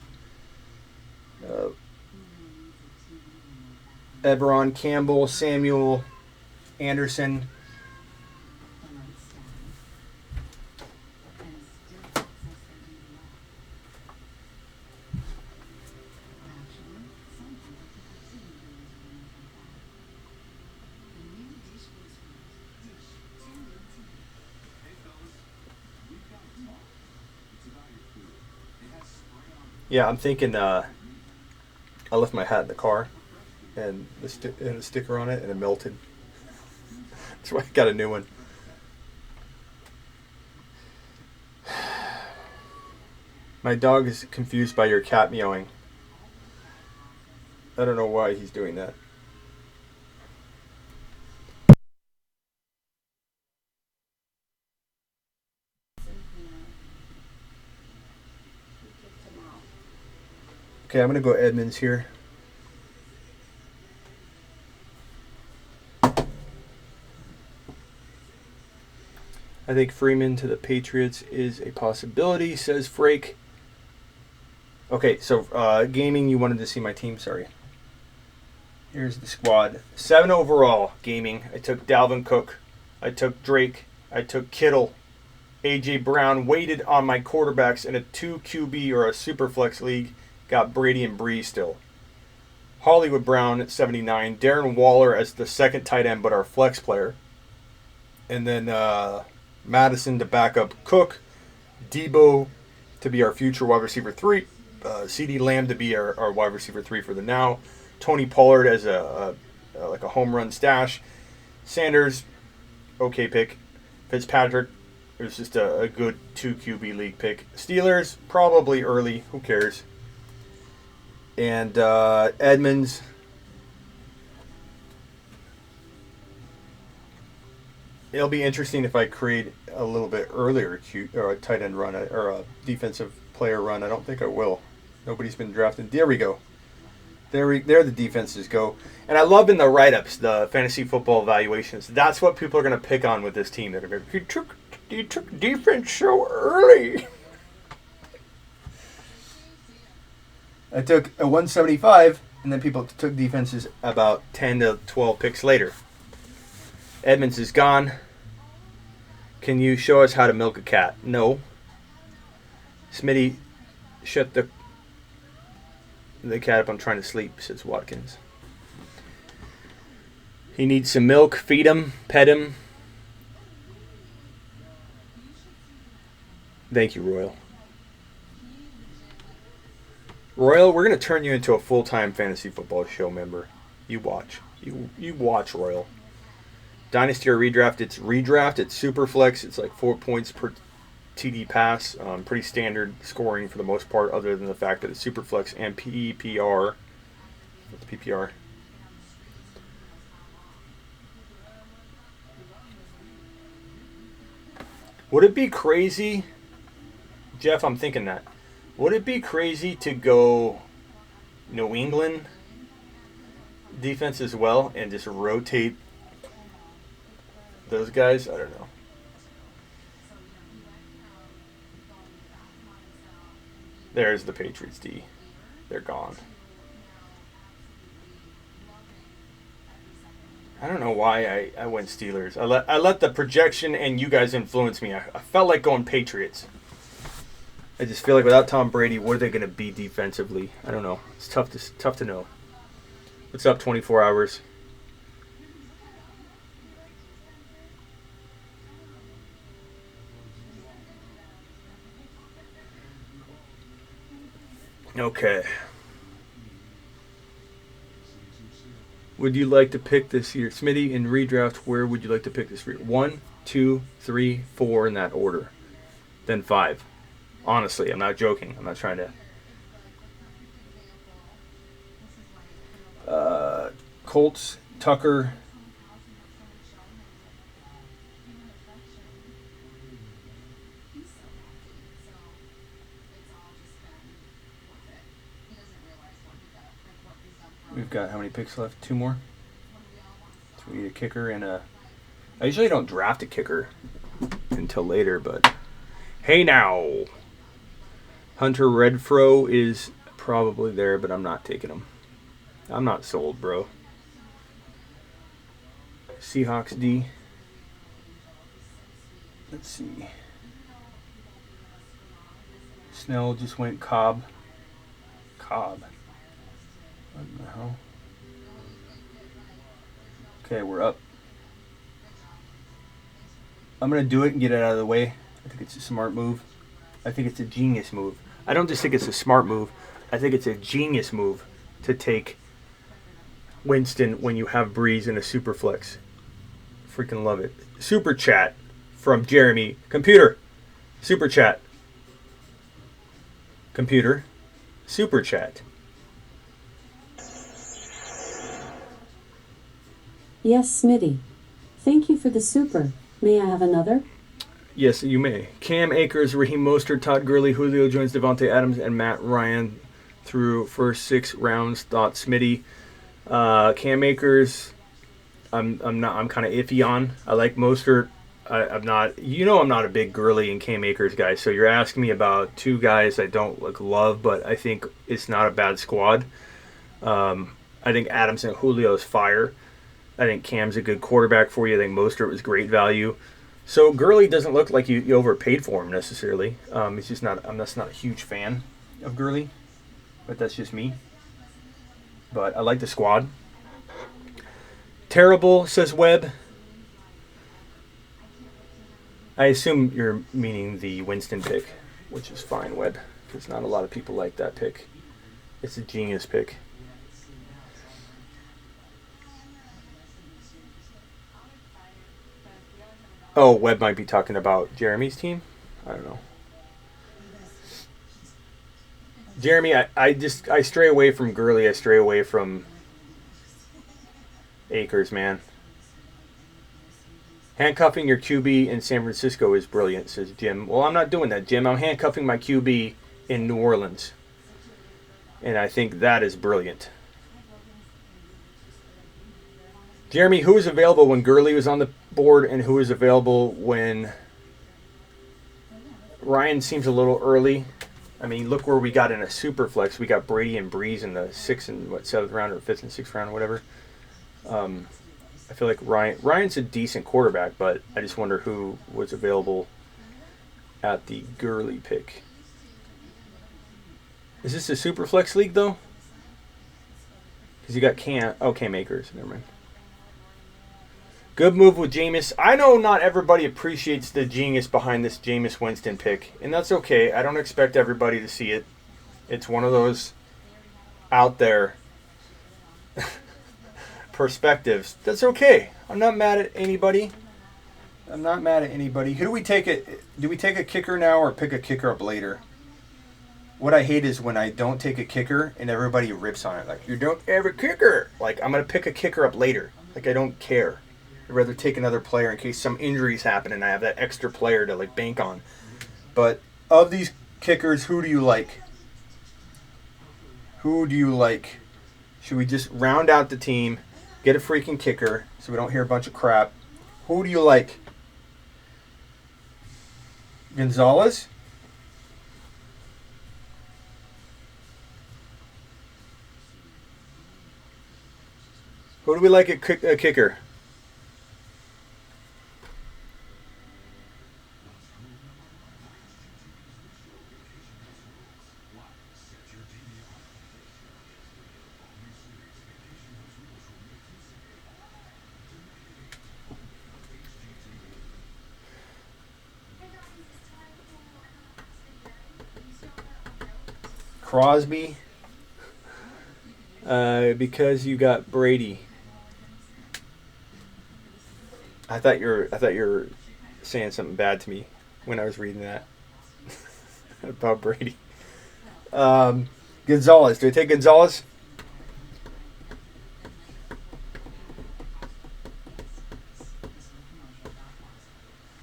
Ebron, Campbell, Samuel, Anderson. Yeah, I'm thinking I left my hat in the car and had a sticker on it and it melted. That's why I got a new one. My dog is confused by your cat meowing. I don't know why he's doing that. Okay, I'm going to go Edmonds here. I think Freeman to the Patriots is a possibility, says Frake. Okay, so gaming, you wanted to see my team, sorry. Here's the squad. 7 overall, gaming. I took Dalvin Cook. I took Drake. I took Kittle. A.J. Brown waited on my quarterbacks in a 2 QB or a super flex league. Got Brady and Breeze still. Hollywood Brown at 79. Darren Waller as the second tight end, but our flex player. And then Madison to back up Cook. Debo to be our future wide receiver 3. CeeDee Lamb to be our wide receiver 3 for the now. Tony Pollard as like a home run stash. Sanders, okay pick. Fitzpatrick, it was just a good 2 QB league pick. Steelers, probably early. Who cares? And Edmonds. It'll be interesting if I create a little bit earlier or a tight end run or a defensive player run. I don't think I will. Nobody's been drafted. There we go. There the defenses go. And I love in the write-ups, the fantasy football evaluations. That's what people are going to pick on with this team. They're going to go, you took defense so early. I took a 175, and then people took defenses about 10 to 12 picks later. Edmonds is gone. Can you show us how to milk a cat? No. Smitty, shut the cat up. I'm trying to sleep, says Watkins. He needs some milk. Feed him. Pet him. Thank you, Royal. Royal, we're going to turn you into a full-time fantasy football show member. You watch. You watch, Royal. Dynasty or redraft, it's redraft. It's super flex. It's like 4 points per TD pass. Pretty standard scoring for the most part, other than the fact that it's super flex and PPR. What's PPR? Would it be crazy, Jeff, I'm thinking that. Would it be crazy to go New England defense as well and just rotate those guys? I don't know. There's the Patriots D. They're gone. I don't know why I went Steelers. I let the projection and you guys influence me. I felt like going Patriots. I just feel like without Tom Brady, what are they going to be defensively? I don't know. It's tough to know. What's up, 24 hours? Okay. Would you like to pick this year? Smitty, in redraft, where would you like to pick this year? 1, 2, 3, 4 in that order. Then 5. Honestly, I'm not joking. I'm not trying to. Colts, Tucker. We've got how many picks left? 2 more? So we need a kicker and a... I usually don't draft a kicker until later, but Hey now. Hunter Redfro is probably there, but I'm not taking him. I'm not sold, bro. Seahawks D. Let's see. Snell just went Cobb. Cobb. What the hell? Okay, we're up. I'm going to do it and get it out of the way. I think it's a smart move. I think it's a genius move. I don't just think it's a smart move. I think it's a genius move to take Winston when you have Breeze in a super flex. Freaking love it. Super chat from Jeremy. Computer. Super chat. Computer. Super chat. Yes, Smitty. Thank you for the super. May I have another? Yes, you may. Cam Akers, Raheem Mostert, Todd Gurley, Julio Jones, Devontae Adams, and Matt Ryan through first 6 rounds. Thought Smitty. Cam Akers, I'm kind of iffy on. I like Mostert. I'm not. I'm not a big Gurley and Cam Akers guy. So you're asking me about 2 guys I don't love, but I think it's not a bad squad. I think Adams and Julio is fire. I think Cam's a good quarterback for you. I think Mostert was great value. So Gurley doesn't look like you overpaid for him necessarily. It's just not. I'm just not a huge fan of Gurley, but that's just me. But I like the squad. Terrible, says Webb. I assume you're meaning the Winston pick, which is fine, Webb, because not a lot of people like that pick. It's a genius pick. Oh, Webb might be talking about Jeremy's team? I don't know. Jeremy, I stray away from Gurley. I stray away from Akers, man. Handcuffing your QB in San Francisco is brilliant, says Jim. Well, I'm not doing that, Jim. I'm handcuffing my QB in New Orleans. And I think that is brilliant. Jeremy, who was available when Gurley was on the board and who was available when Ryan seems a little early? I mean, look where we got in a super flex. We got Brady and Breeze in the 6th and 7th round or 5th and 6th round or whatever. I feel like Ryan's a decent quarterback, but I just wonder who was available at the Gurley pick. Is this a super flex league though? Because you got Cam Akers. Never mind. Good move with Jameis. I know not everybody appreciates the genius behind this Jameis Winston pick, and that's okay. I don't expect everybody to see it. It's one of those out there perspectives. That's okay. I'm not mad at anybody. Who do we take it? Do we take a kicker now or pick a kicker up later? What I hate is when I don't take a kicker and everybody rips on it. Like, you don't have a kicker. Like, I'm going to pick a kicker up later. Like, I don't care. I'd rather take another player in case some injuries happen and I have that extra player to, bank on. But of these kickers, who do you like? Should we just round out the team, get a freaking kicker so we don't hear a bunch of crap? Who do you like? Gonzalez? Who do we like at kicker? Crosby? Because you got Brady. I thought you were saying something bad to me when I was reading that about Brady. Gonzalez. Do I take Gonzalez?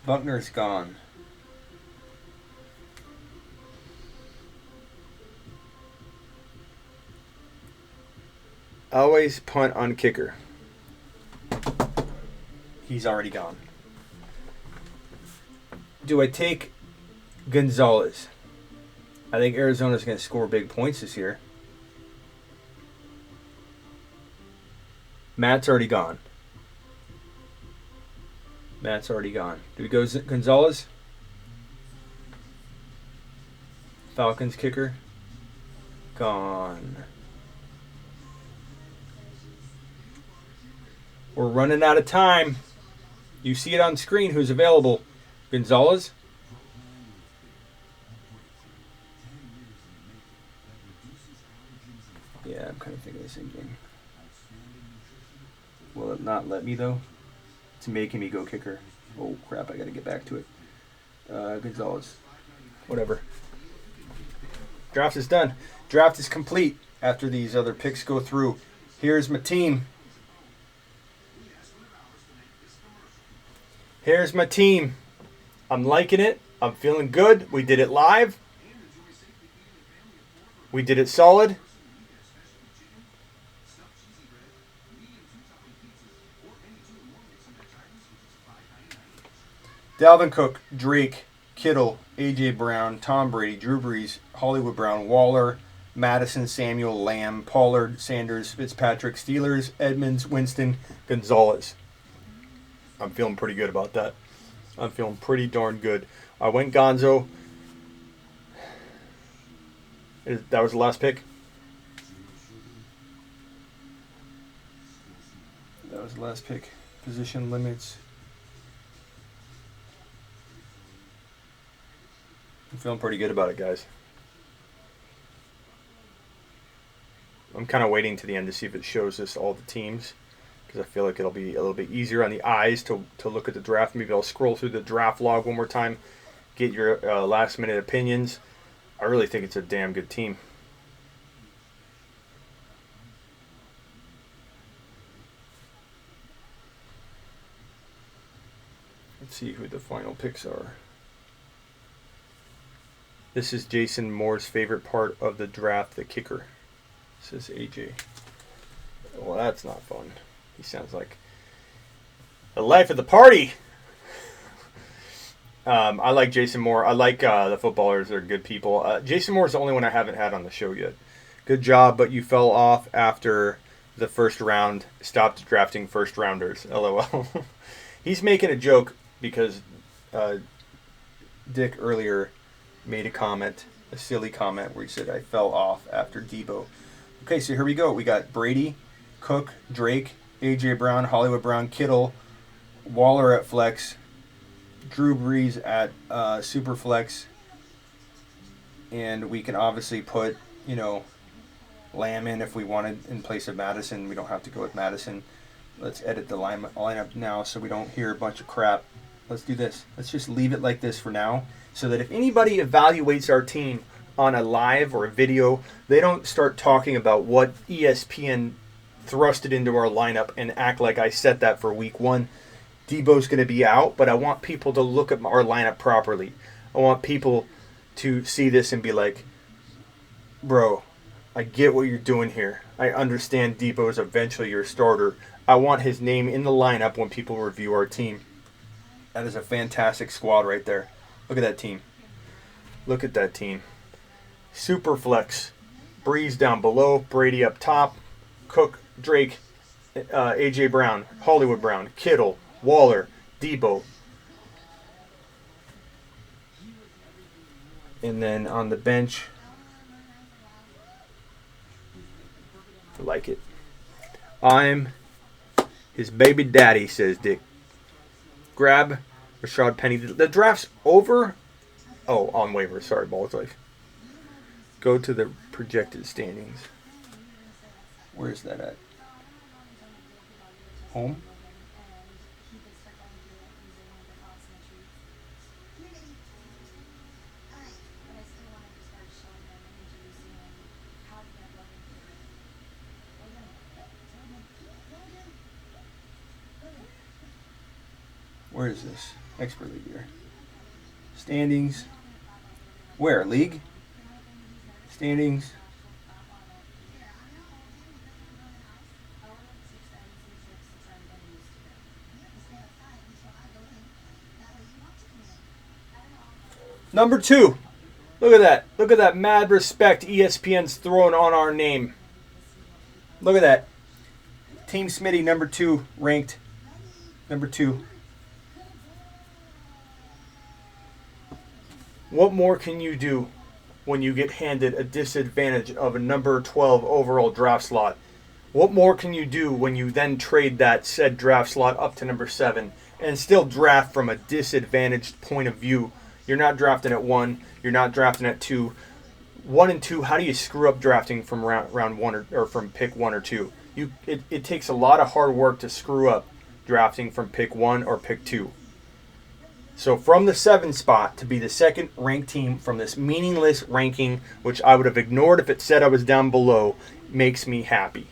Buckner's gone. Always punt on kicker. He's already gone. Do I take Gonzalez. I think Arizona's going to score big points this year. Matt's already gone. Matt's already gone. Do we go Gonzalez? Falcons kicker. Gone. We're running out of time. You see it on screen who's available. Gonzalez. Yeah, I'm kind of thinking the same thing. Will it not let me, though? It's making me go kicker. Oh, crap, I got to get back to it. Gonzalez. Whatever. Draft is done. Draft is complete after these other picks go through. Here's my team. Here's my team. I'm liking it. I'm feeling good. We did it live. We did it solid. Dalvin Cook, Drake, Kittle, A.J. Brown, Tom Brady, Drew Brees, Hollywood Brown, Waller, Madison, Samuel, Lamb, Pollard, Sanders, Fitzpatrick, Steelers, Edmonds, Winston, Gonzalez. I'm feeling pretty good about that. I'm feeling pretty darn good. I went Gonzo. That was the last pick? That was the last pick. Position limits. I'm feeling pretty good about it, guys. I'm kind of waiting to the end to see if it shows us all the teams, because I feel like it'll be a little bit easier on the eyes to look at the draft. Maybe I'll scroll through the draft log one more time, get your last-minute opinions. I really think it's a damn good team. Let's see who the final picks are. This is Jason Moore's favorite part of the draft, the kicker. Says AJ. Well, that's not fun. He sounds like the life of the party. I like Jason Moore. I like the footballers. They're good people. Jason Moore is the only one I haven't had on the show yet. Good job, but you fell off after the first round. Stopped drafting first rounders. LOL. He's making a joke because Dick earlier made a comment, a silly comment, where he said, I fell off after Debo. Okay, so here we go. We got Brady, Cook, Drake, A.J. Brown, Hollywood Brown, Kittle, Waller at flex, Drew Brees at super flex, and we can obviously put, Lamb in if we wanted in place of Madison. We don't have to go with Madison. Let's edit the lineup now so we don't hear a bunch of crap. Let's do this. Let's just leave it like this for now, so that if anybody evaluates our team on a live or a video, they don't start talking about what ESPN thrusted into our lineup and act like I said that for week one. Debo's going to be out, but I want people to look at our lineup properly. I want people to see this and be like, bro, I get what you're doing here. I understand Debo is eventually your starter. I want his name in the lineup when people review our team. That is a fantastic squad right there. Look at that team. Look at that team. Super flex. Breeze down below. Brady up top. Cook, Drake, A.J. Brown, Hollywood Brown, Kittle, Waller, Debo. And then on the bench, I like it. I'm his baby daddy, says Dick. Grab Rashad Penny. The draft's over. Oh, on waivers. Sorry, Ball's Life. Go to the projected standings. Where's that at? Home? Where is this? Expert League here. Standings. Where? League? Standings. Number 2. Look at that. Look at that mad respect ESPN's throwing on our name. Look at that. Team Smitty, number 2, ranked. Number 2. What more can you do when you get handed a disadvantage of a number 12 overall draft slot? What more can you do when you then trade that said draft slot up to number 7 and still draft from a disadvantaged point of view? You're not drafting at 1. You're not drafting at 2. 1 and 2, how do you screw up drafting from round 1 or from pick 1 or 2? It takes a lot of hard work to screw up drafting from pick 1 or pick 2. So from the 7 spot to be the second ranked team from this meaningless ranking, which I would have ignored if it said I was down below, makes me happy.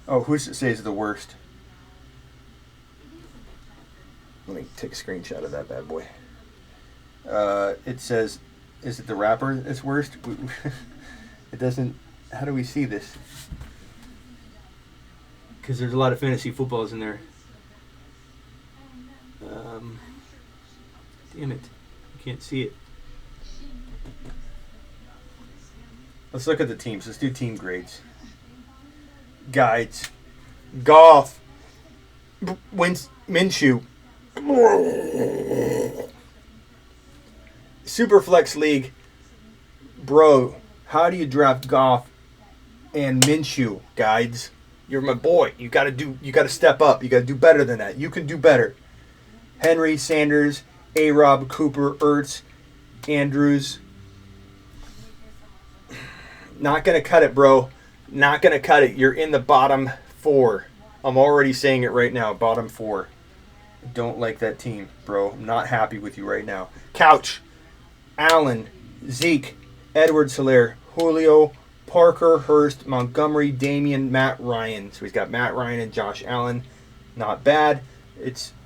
Oh, who's it say is the worst? Let me take a screenshot of that bad boy. It says, is it the rapper that's worst? It doesn't, how do we see this? Because there's a lot of fantasy footballs in there. Damn it. I can't see it. Let's look at the teams. Let's do team grades. Guides. Goff. Minshew. Superflex League. Bro, how do you draft Goff and Minshew, guides? You're my boy. You gotta step up. You gotta do better than that. You can do better. Henry, Sanders, A-Rob, Cooper, Ertz, Andrews. Not gonna cut it, bro. Not gonna cut it. You're in the bottom 4. I'm already saying it right now. Bottom 4. Don't like that team, bro. I'm not happy with you right now. Couch, Allen, Zeke, Edwards-Helaire, Julio, Parker, Hurst, Montgomery, Damian, Matt Ryan. So he's got Matt Ryan and Josh Allen. Not bad.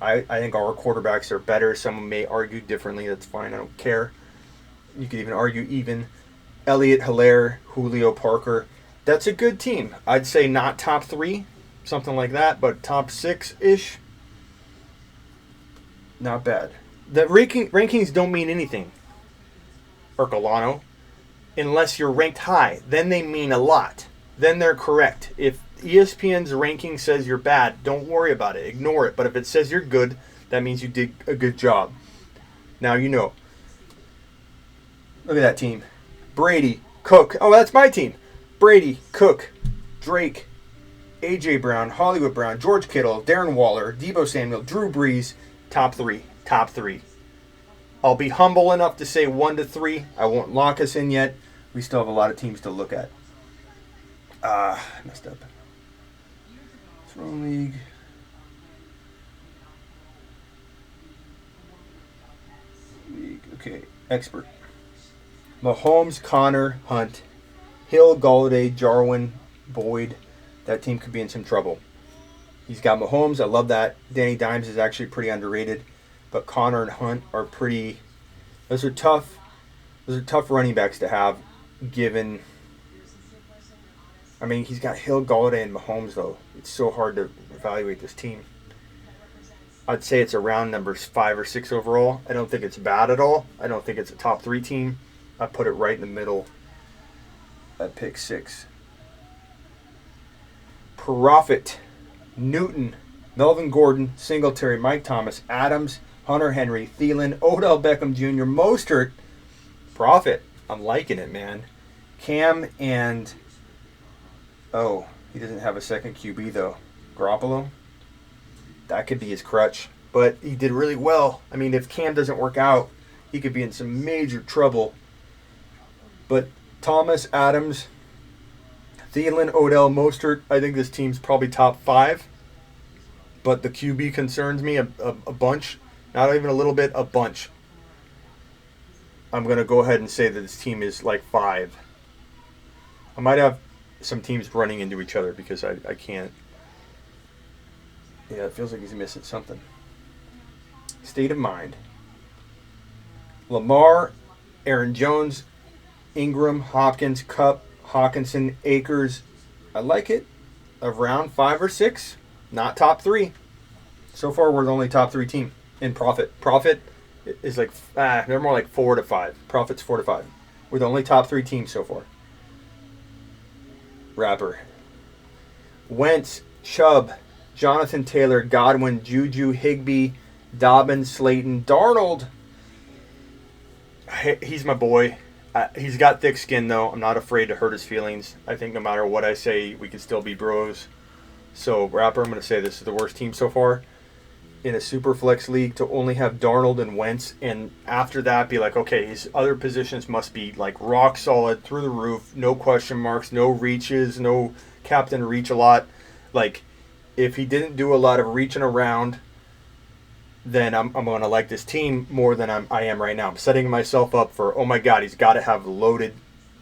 I think our quarterbacks are better. Some may argue differently. That's fine. I don't care. You could even argue even. Elliott, Helaire, Julio, Parker. That's a good team. I'd say not top 3, something like that, but top 6-ish. Not bad. The rankings don't mean anything, Ercolano, unless you're ranked high. Then they mean a lot. Then they're correct. If ESPN's ranking says you're bad, don't worry about it. Ignore it. But if it says you're good, that means you did a good job. Now you know. Look at that team. Brady, Cook. Oh, that's my team. Brady, Cook, Drake, A.J. Brown, Hollywood Brown, George Kittle, Darren Waller, Deebo Samuel, Drew Brees. Top 3. Top 3. I'll be humble enough to say 1 to 3. I won't lock us in yet. We still have a lot of teams to look at. Messed up. Throne League. Okay, expert. Mahomes, Connor, Hunt, Hill, Galladay, Jarwin, Boyd. That team could be in some trouble. He's got Mahomes. I love that. Danny Dimes is actually pretty underrated. But Connor and Hunt are pretty... Those are tough running backs to have, given... I mean, he's got Hill, Galladay, and Mahomes, though. It's so hard to evaluate this team. I'd say it's around numbers 5 or 6 overall. I don't think it's bad at all. I don't think it's a top 3 team. I put it right in the middle at pick 6. Profit. Newton, Melvin Gordon, Singletary, Mike Thomas, Adams, Hunter Henry, Thielen, Odell Beckham Jr., Mostert. Profit. I'm liking it, man. Cam and... Oh, he doesn't have a second QB, though. Garoppolo? That could be his crutch. But he did really well. I mean, if Cam doesn't work out, he could be in some major trouble. But Thomas, Adams, Thielen, Odell, Mostert, I think this team's probably top 5. But the QB concerns me a bunch. Not even a little bit, a bunch. I'm going to go ahead and say that this team is like 5. I might have some teams running into each other because I can't. Yeah, it feels like he's missing something. State of mind. Lamar, Aaron Jones, Ingram, Hopkins, Kupp, Hawkinson, Akers. I like it. Around 5 or 6. Not top 3. So far, we're the only top 3 team in profit. Profit is like, they're more like 4 to 5. Profit's 4 to 5. We're the only top 3 teams so far. Rapper. Wentz, Chubb, Jonathan Taylor, Godwin, Juju, Higbee, Dobbins, Slayton, Darnold. He's my boy. He's got thick skin, though. I'm not afraid to hurt his feelings. I think no matter what I say, we can still be bros. So, Rapper, I'm going to say this is the worst team so far in a super flex league to only have Darnold and Wentz, and after that be like, okay, his other positions must be like rock solid, through the roof, no question marks, no reaches, no captain reach a lot. Like, if he didn't do a lot of reaching around, then I'm going to like this team more than I am right now. I'm setting myself up for, oh my God, he's got to have loaded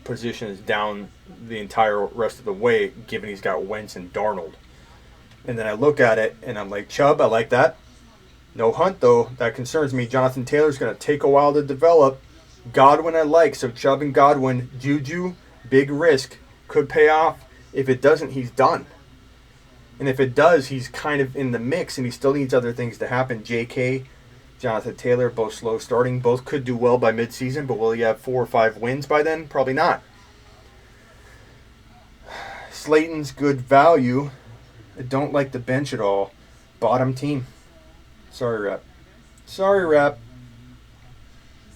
positions down the entire rest of the way, given he's got Wentz and Darnold. And then I look at it, and I'm like, Chubb, I like that. No Hunt, though. That concerns me. Jonathan Taylor's going to take a while to develop. Godwin I like. So Chubb and Godwin. Juju, big risk. Could pay off. If it doesn't, he's done. And if it does, he's kind of in the mix, and he still needs other things to happen. J.K., Jonathan Taylor, both slow starting. Both could do well by midseason, but will he have 4 or 5 wins by then? Probably not. Slayton's good value. I don't like the bench at all. Bottom team. Sorry, Rap. Sorry, Rap.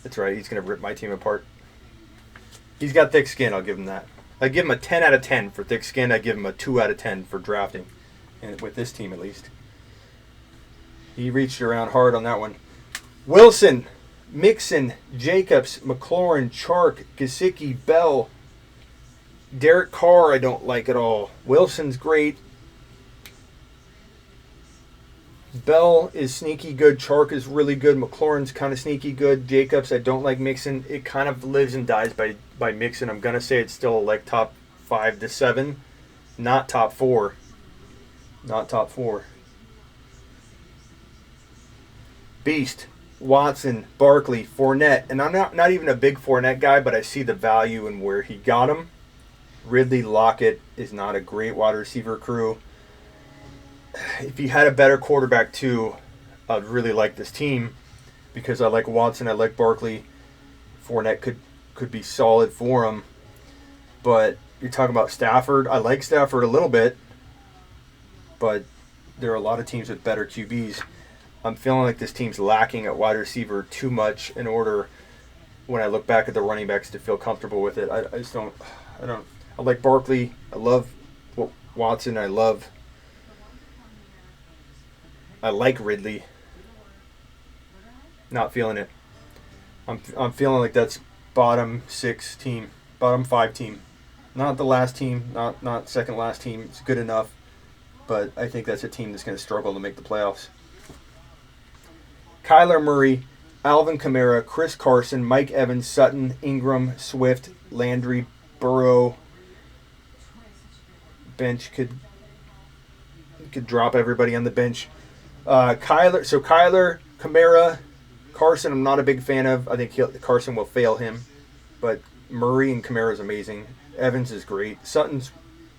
That's right. He's going to rip my team apart. He's got thick skin. I'll give him that. I give him a 10 out of 10 for thick skin. I give him a 2 out of 10 for drafting. And with this team, at least. He reached around hard on that one. Wilson, Mixon, Jacobs, McLaurin, Chark, Gesicki, Bell. Derek Carr, I don't like at all. Wilson's great. Bell is sneaky good. Chark is really good. McLaurin's kind of sneaky good. Jacobs, I don't like Mixon. It kind of lives and dies by Mixon. I'm going to say it's still like top 5 to 7. Not top 4. Not top 4. Beast, Watson, Barkley, Fournette. And I'm not even a big Fournette guy, but I see the value in where he got him. Ridley, Lockett is not a great wide receiver crew. If he had a better quarterback too, I'd really like this team because I like Watson, I like Barkley. Fournette could be solid for him. But you're talking about Stafford. I like Stafford a little bit, but there are a lot of teams with better QBs. I'm feeling like this team's lacking at wide receiver too much in order, when I look back at the running backs, to feel comfortable with it. I just don't. I like Barkley. I love Watson. I like Ridley. Not feeling it. I'm feeling like that's bottom 6 team, bottom 5 team. Not the last team, not second last team. It's good enough, but I think that's a team that's going to struggle to make the playoffs. Kyler Murray, Alvin Kamara, Chris Carson, Mike Evans, Sutton, Ingram, Swift, Landry, Burrow. Bench could drop everybody on the bench. Kyler, Kamara, Carson, I'm not a big fan of. I think Carson will fail him. But Murray and Kamara is amazing. Evans is great. Sutton's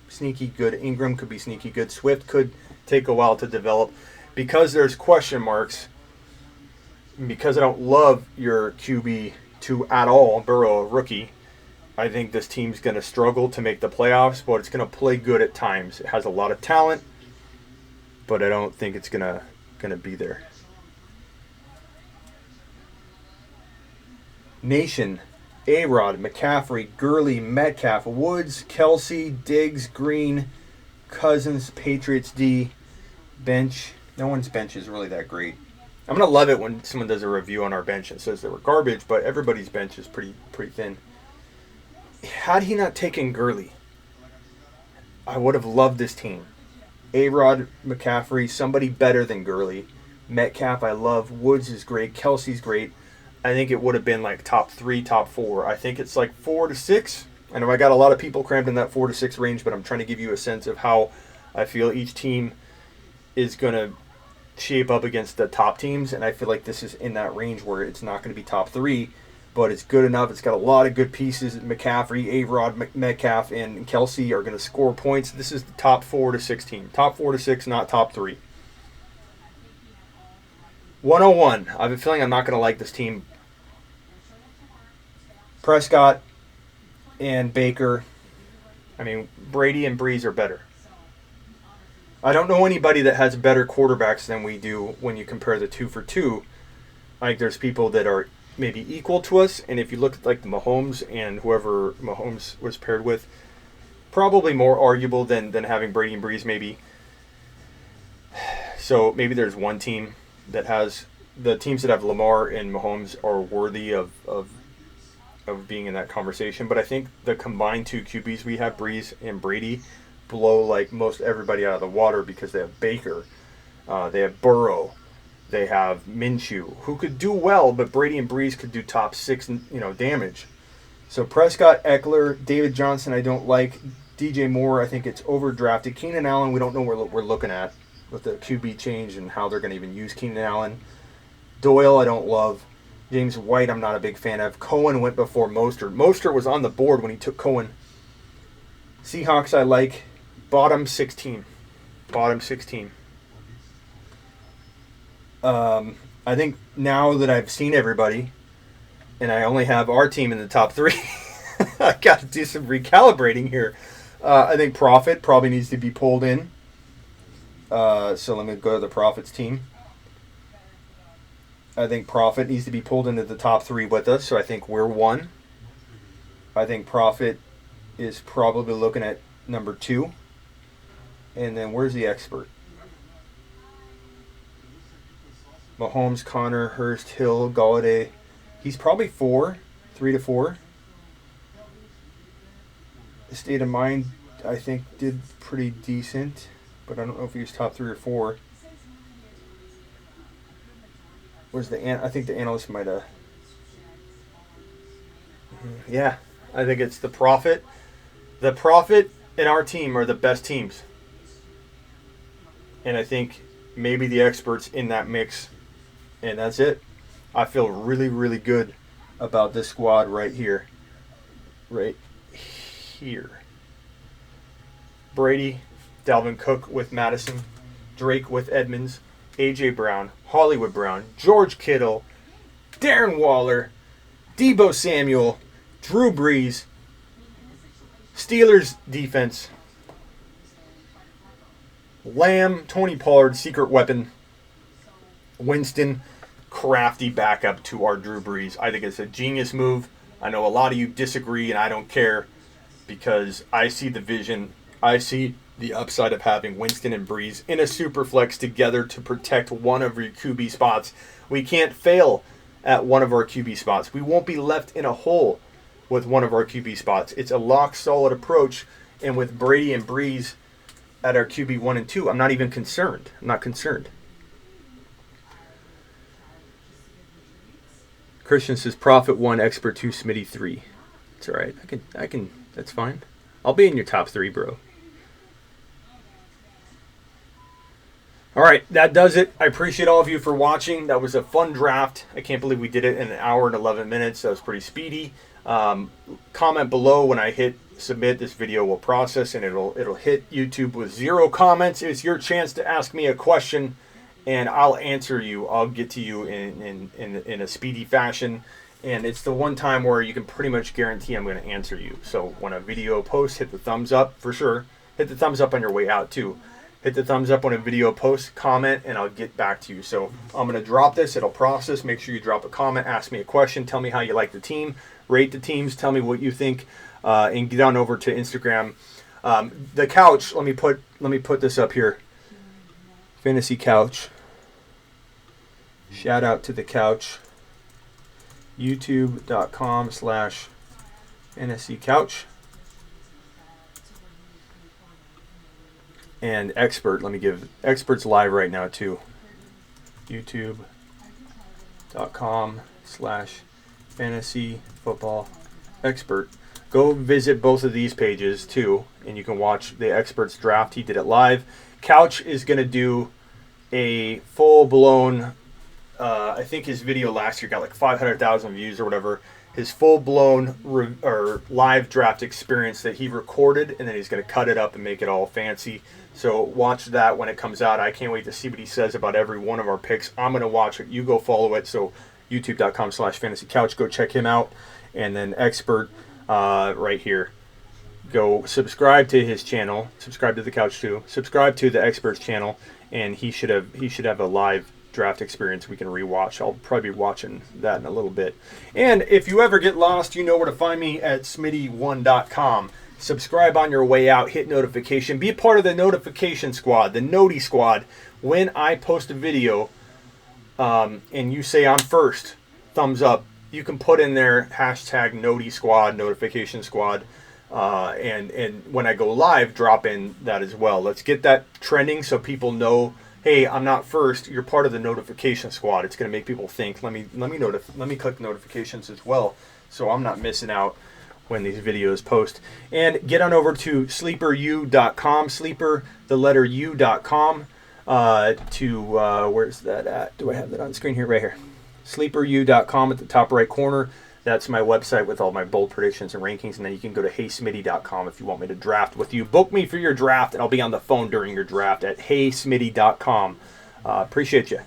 sneaky good. Ingram could be sneaky good. Swift could take a while to develop. Because there's question marks, because I don't love your QB2 at all, Burrow, a rookie, I think this team's going to struggle to make the playoffs, but it's going to play good at times. It has a lot of talent, but I don't think it's going to be there. Nation, A-Rod, McCaffrey, Gurley, Metcalf, Woods, Kelsey, Diggs, Green, Cousins, Patriots D, bench. No one's bench is really that great. I'm going to love it when someone does a review on our bench and says they were garbage, but everybody's bench is pretty thin. Had he not taken Gurley, I would have loved this team. A-Rod, McCaffrey, somebody better than Gurley. Metcalf, I love. Woods is great. Kelsey's great. I think it would have been like top 3, top 4. I think it's like 4 to 6. I know I got a lot of people crammed in that 4 to 6 range, but I'm trying to give you a sense of how I feel each team is going to shape up against the top teams, and I feel like this is in that range where it's not going to be top 3, but it's good enough. It's got a lot of good pieces. McCaffrey, A-Rod, Metcalf, and Kelsey are going to score points. This is the top 4 to 6 team. Top 4 to 6, not top 3. 101. I have a feeling I'm not going to like this team. Prescott and Baker. I mean, Brady and Breeze are better. I don't know anybody that has better quarterbacks than we do when you compare the 2 for 2. Like, there's people that are maybe equal to us, and if you look at like the Mahomes and whoever Mahomes was paired with, probably more arguable than having Brady and Breeze maybe. So maybe there's one team that has the teams that have Lamar and Mahomes are worthy of being in that conversation. But I think the combined 2 QBs we have, Breeze and Brady, blow like most everybody out of the water because they have Baker, they have Burrow, they have Minshew, who could do well, but Brady and Breeze could do top 6, damage. So Prescott, Eckler, David Johnson, I don't like. DJ Moore, I think it's overdrafted. Keenan Allen, we don't know what we're looking at with the QB change and how they're going to even use Keenan Allen. Doyle, I don't love. James White, I'm not a big fan of. Cohen went before Mostert. Mostert was on the board when he took Cohen. Seahawks, I like. Bottom 16. Bottom 16. I think now that I've seen everybody, and I only have our team in the top 3, I got to do some recalibrating here. I think Profit probably needs to be pulled in. So let me go to the Profits team. I think Profit needs to be pulled into the top 3 with us, so I think we're 1. I think Profit is probably looking at number 2. And then where's the expert? Mahomes, Connor, Hurst, Hill, Galladay. He's probably 4, 3 to 4. State of Mind, I think, did pretty decent, but I don't know if he was top 3 or 4. Where's I think the analyst might have. Yeah, I think it's the Profit. The Profit and our team are the best teams. And I think maybe the experts in that mix. And that's it. I feel really, really good about this squad right here. Right here. Brady, Dalvin Cook with Madison, Drake with Edmonds, A.J. Brown, Hollywood Brown, George Kittle, Darren Waller, Deebo Samuel, Drew Brees, Steelers defense, Lamb, Tony Pollard, secret weapon, Winston, crafty backup to our Drew Brees. I think it's a genius move. I know a lot of you disagree, and I don't care because I see the vision. I see the upside of having Winston and Brees in a super flex together to protect one of your QB spots. We can't fail at one of our QB spots. We won't be left in a hole with one of our QB spots. It's a lock-solid approach, and with Brady and Brees at our QB 1 and 2, I'm not even concerned. I'm not concerned. Christian says Profit 1, Expert 2, Smitty 3. It's all right. I can. That's fine. I'll be in your top 3, bro. All right, that does it. I appreciate all of you for watching. That was a fun draft. I can't believe we did it in an hour and 11 minutes. That was pretty speedy. Comment below when I hit submit. This video will process and it'll hit YouTube with 0 comments. It's your chance to ask me a question, and I'll answer you. I'll get to you in a speedy fashion. And it's the one time where you can pretty much guarantee I'm going to answer you. So when a video posts, hit the thumbs up for sure. Hit the thumbs up on your way out too. Hit the thumbs up when a video posts, comment, and I'll get back to you. So I'm going to drop this. It'll process. Make sure you drop a comment. Ask me a question. Tell me how you like the team. Rate the teams. Tell me what you think. And get on over to Instagram. The couch. Let me put this up here. Fantasy couch. Shout out to the couch. YouTube.com/fantasy couch. And expert, let me give experts live right now too. YouTube.com/fantasy football expert. Go visit both of these pages too, and you can watch the experts draft. He did it live. Couch is going to do a full blown. I think his video last year got like 500,000 views or whatever. his full-blown or live draft experience that he recorded, and then he's going to cut it up and make it all fancy. So watch that when it comes out. I can't wait to see what he says about every one of our picks. I'm going to watch it. You go follow it. So youtube.com/fantasycouch. Go check him out. And then Expert right here. Go subscribe to his channel. Subscribe to the Couch too. Subscribe to the Expert's channel, and he should have a live draft experience we can rewatch. I'll probably be watching that in a little bit. And if you ever get lost, you know where to find me at smitty1.com. Subscribe on your way out. Hit notification. Be a part of the notification squad, the Noti squad. When I post a video and you say I'm first, thumbs up. You can put in there hashtag Noti squad, notification squad. And when I go live, drop in that as well. Let's get that trending so people know, hey, I'm not first. You're part of the notification squad. It's going to make people think. Let me click notifications as well, so I'm not missing out when these videos post. And get on over to sleeperu.com, sleeper the letter u.com. Where's that at? Do I have that on screen here? Right here. Sleeperu.com at the top right corner. That's my website with all my bold predictions and rankings. And then you can go to heysmitty.com if you want me to draft with you. Book me for your draft, and I'll be on the phone during your draft at heysmitty.com. Appreciate you.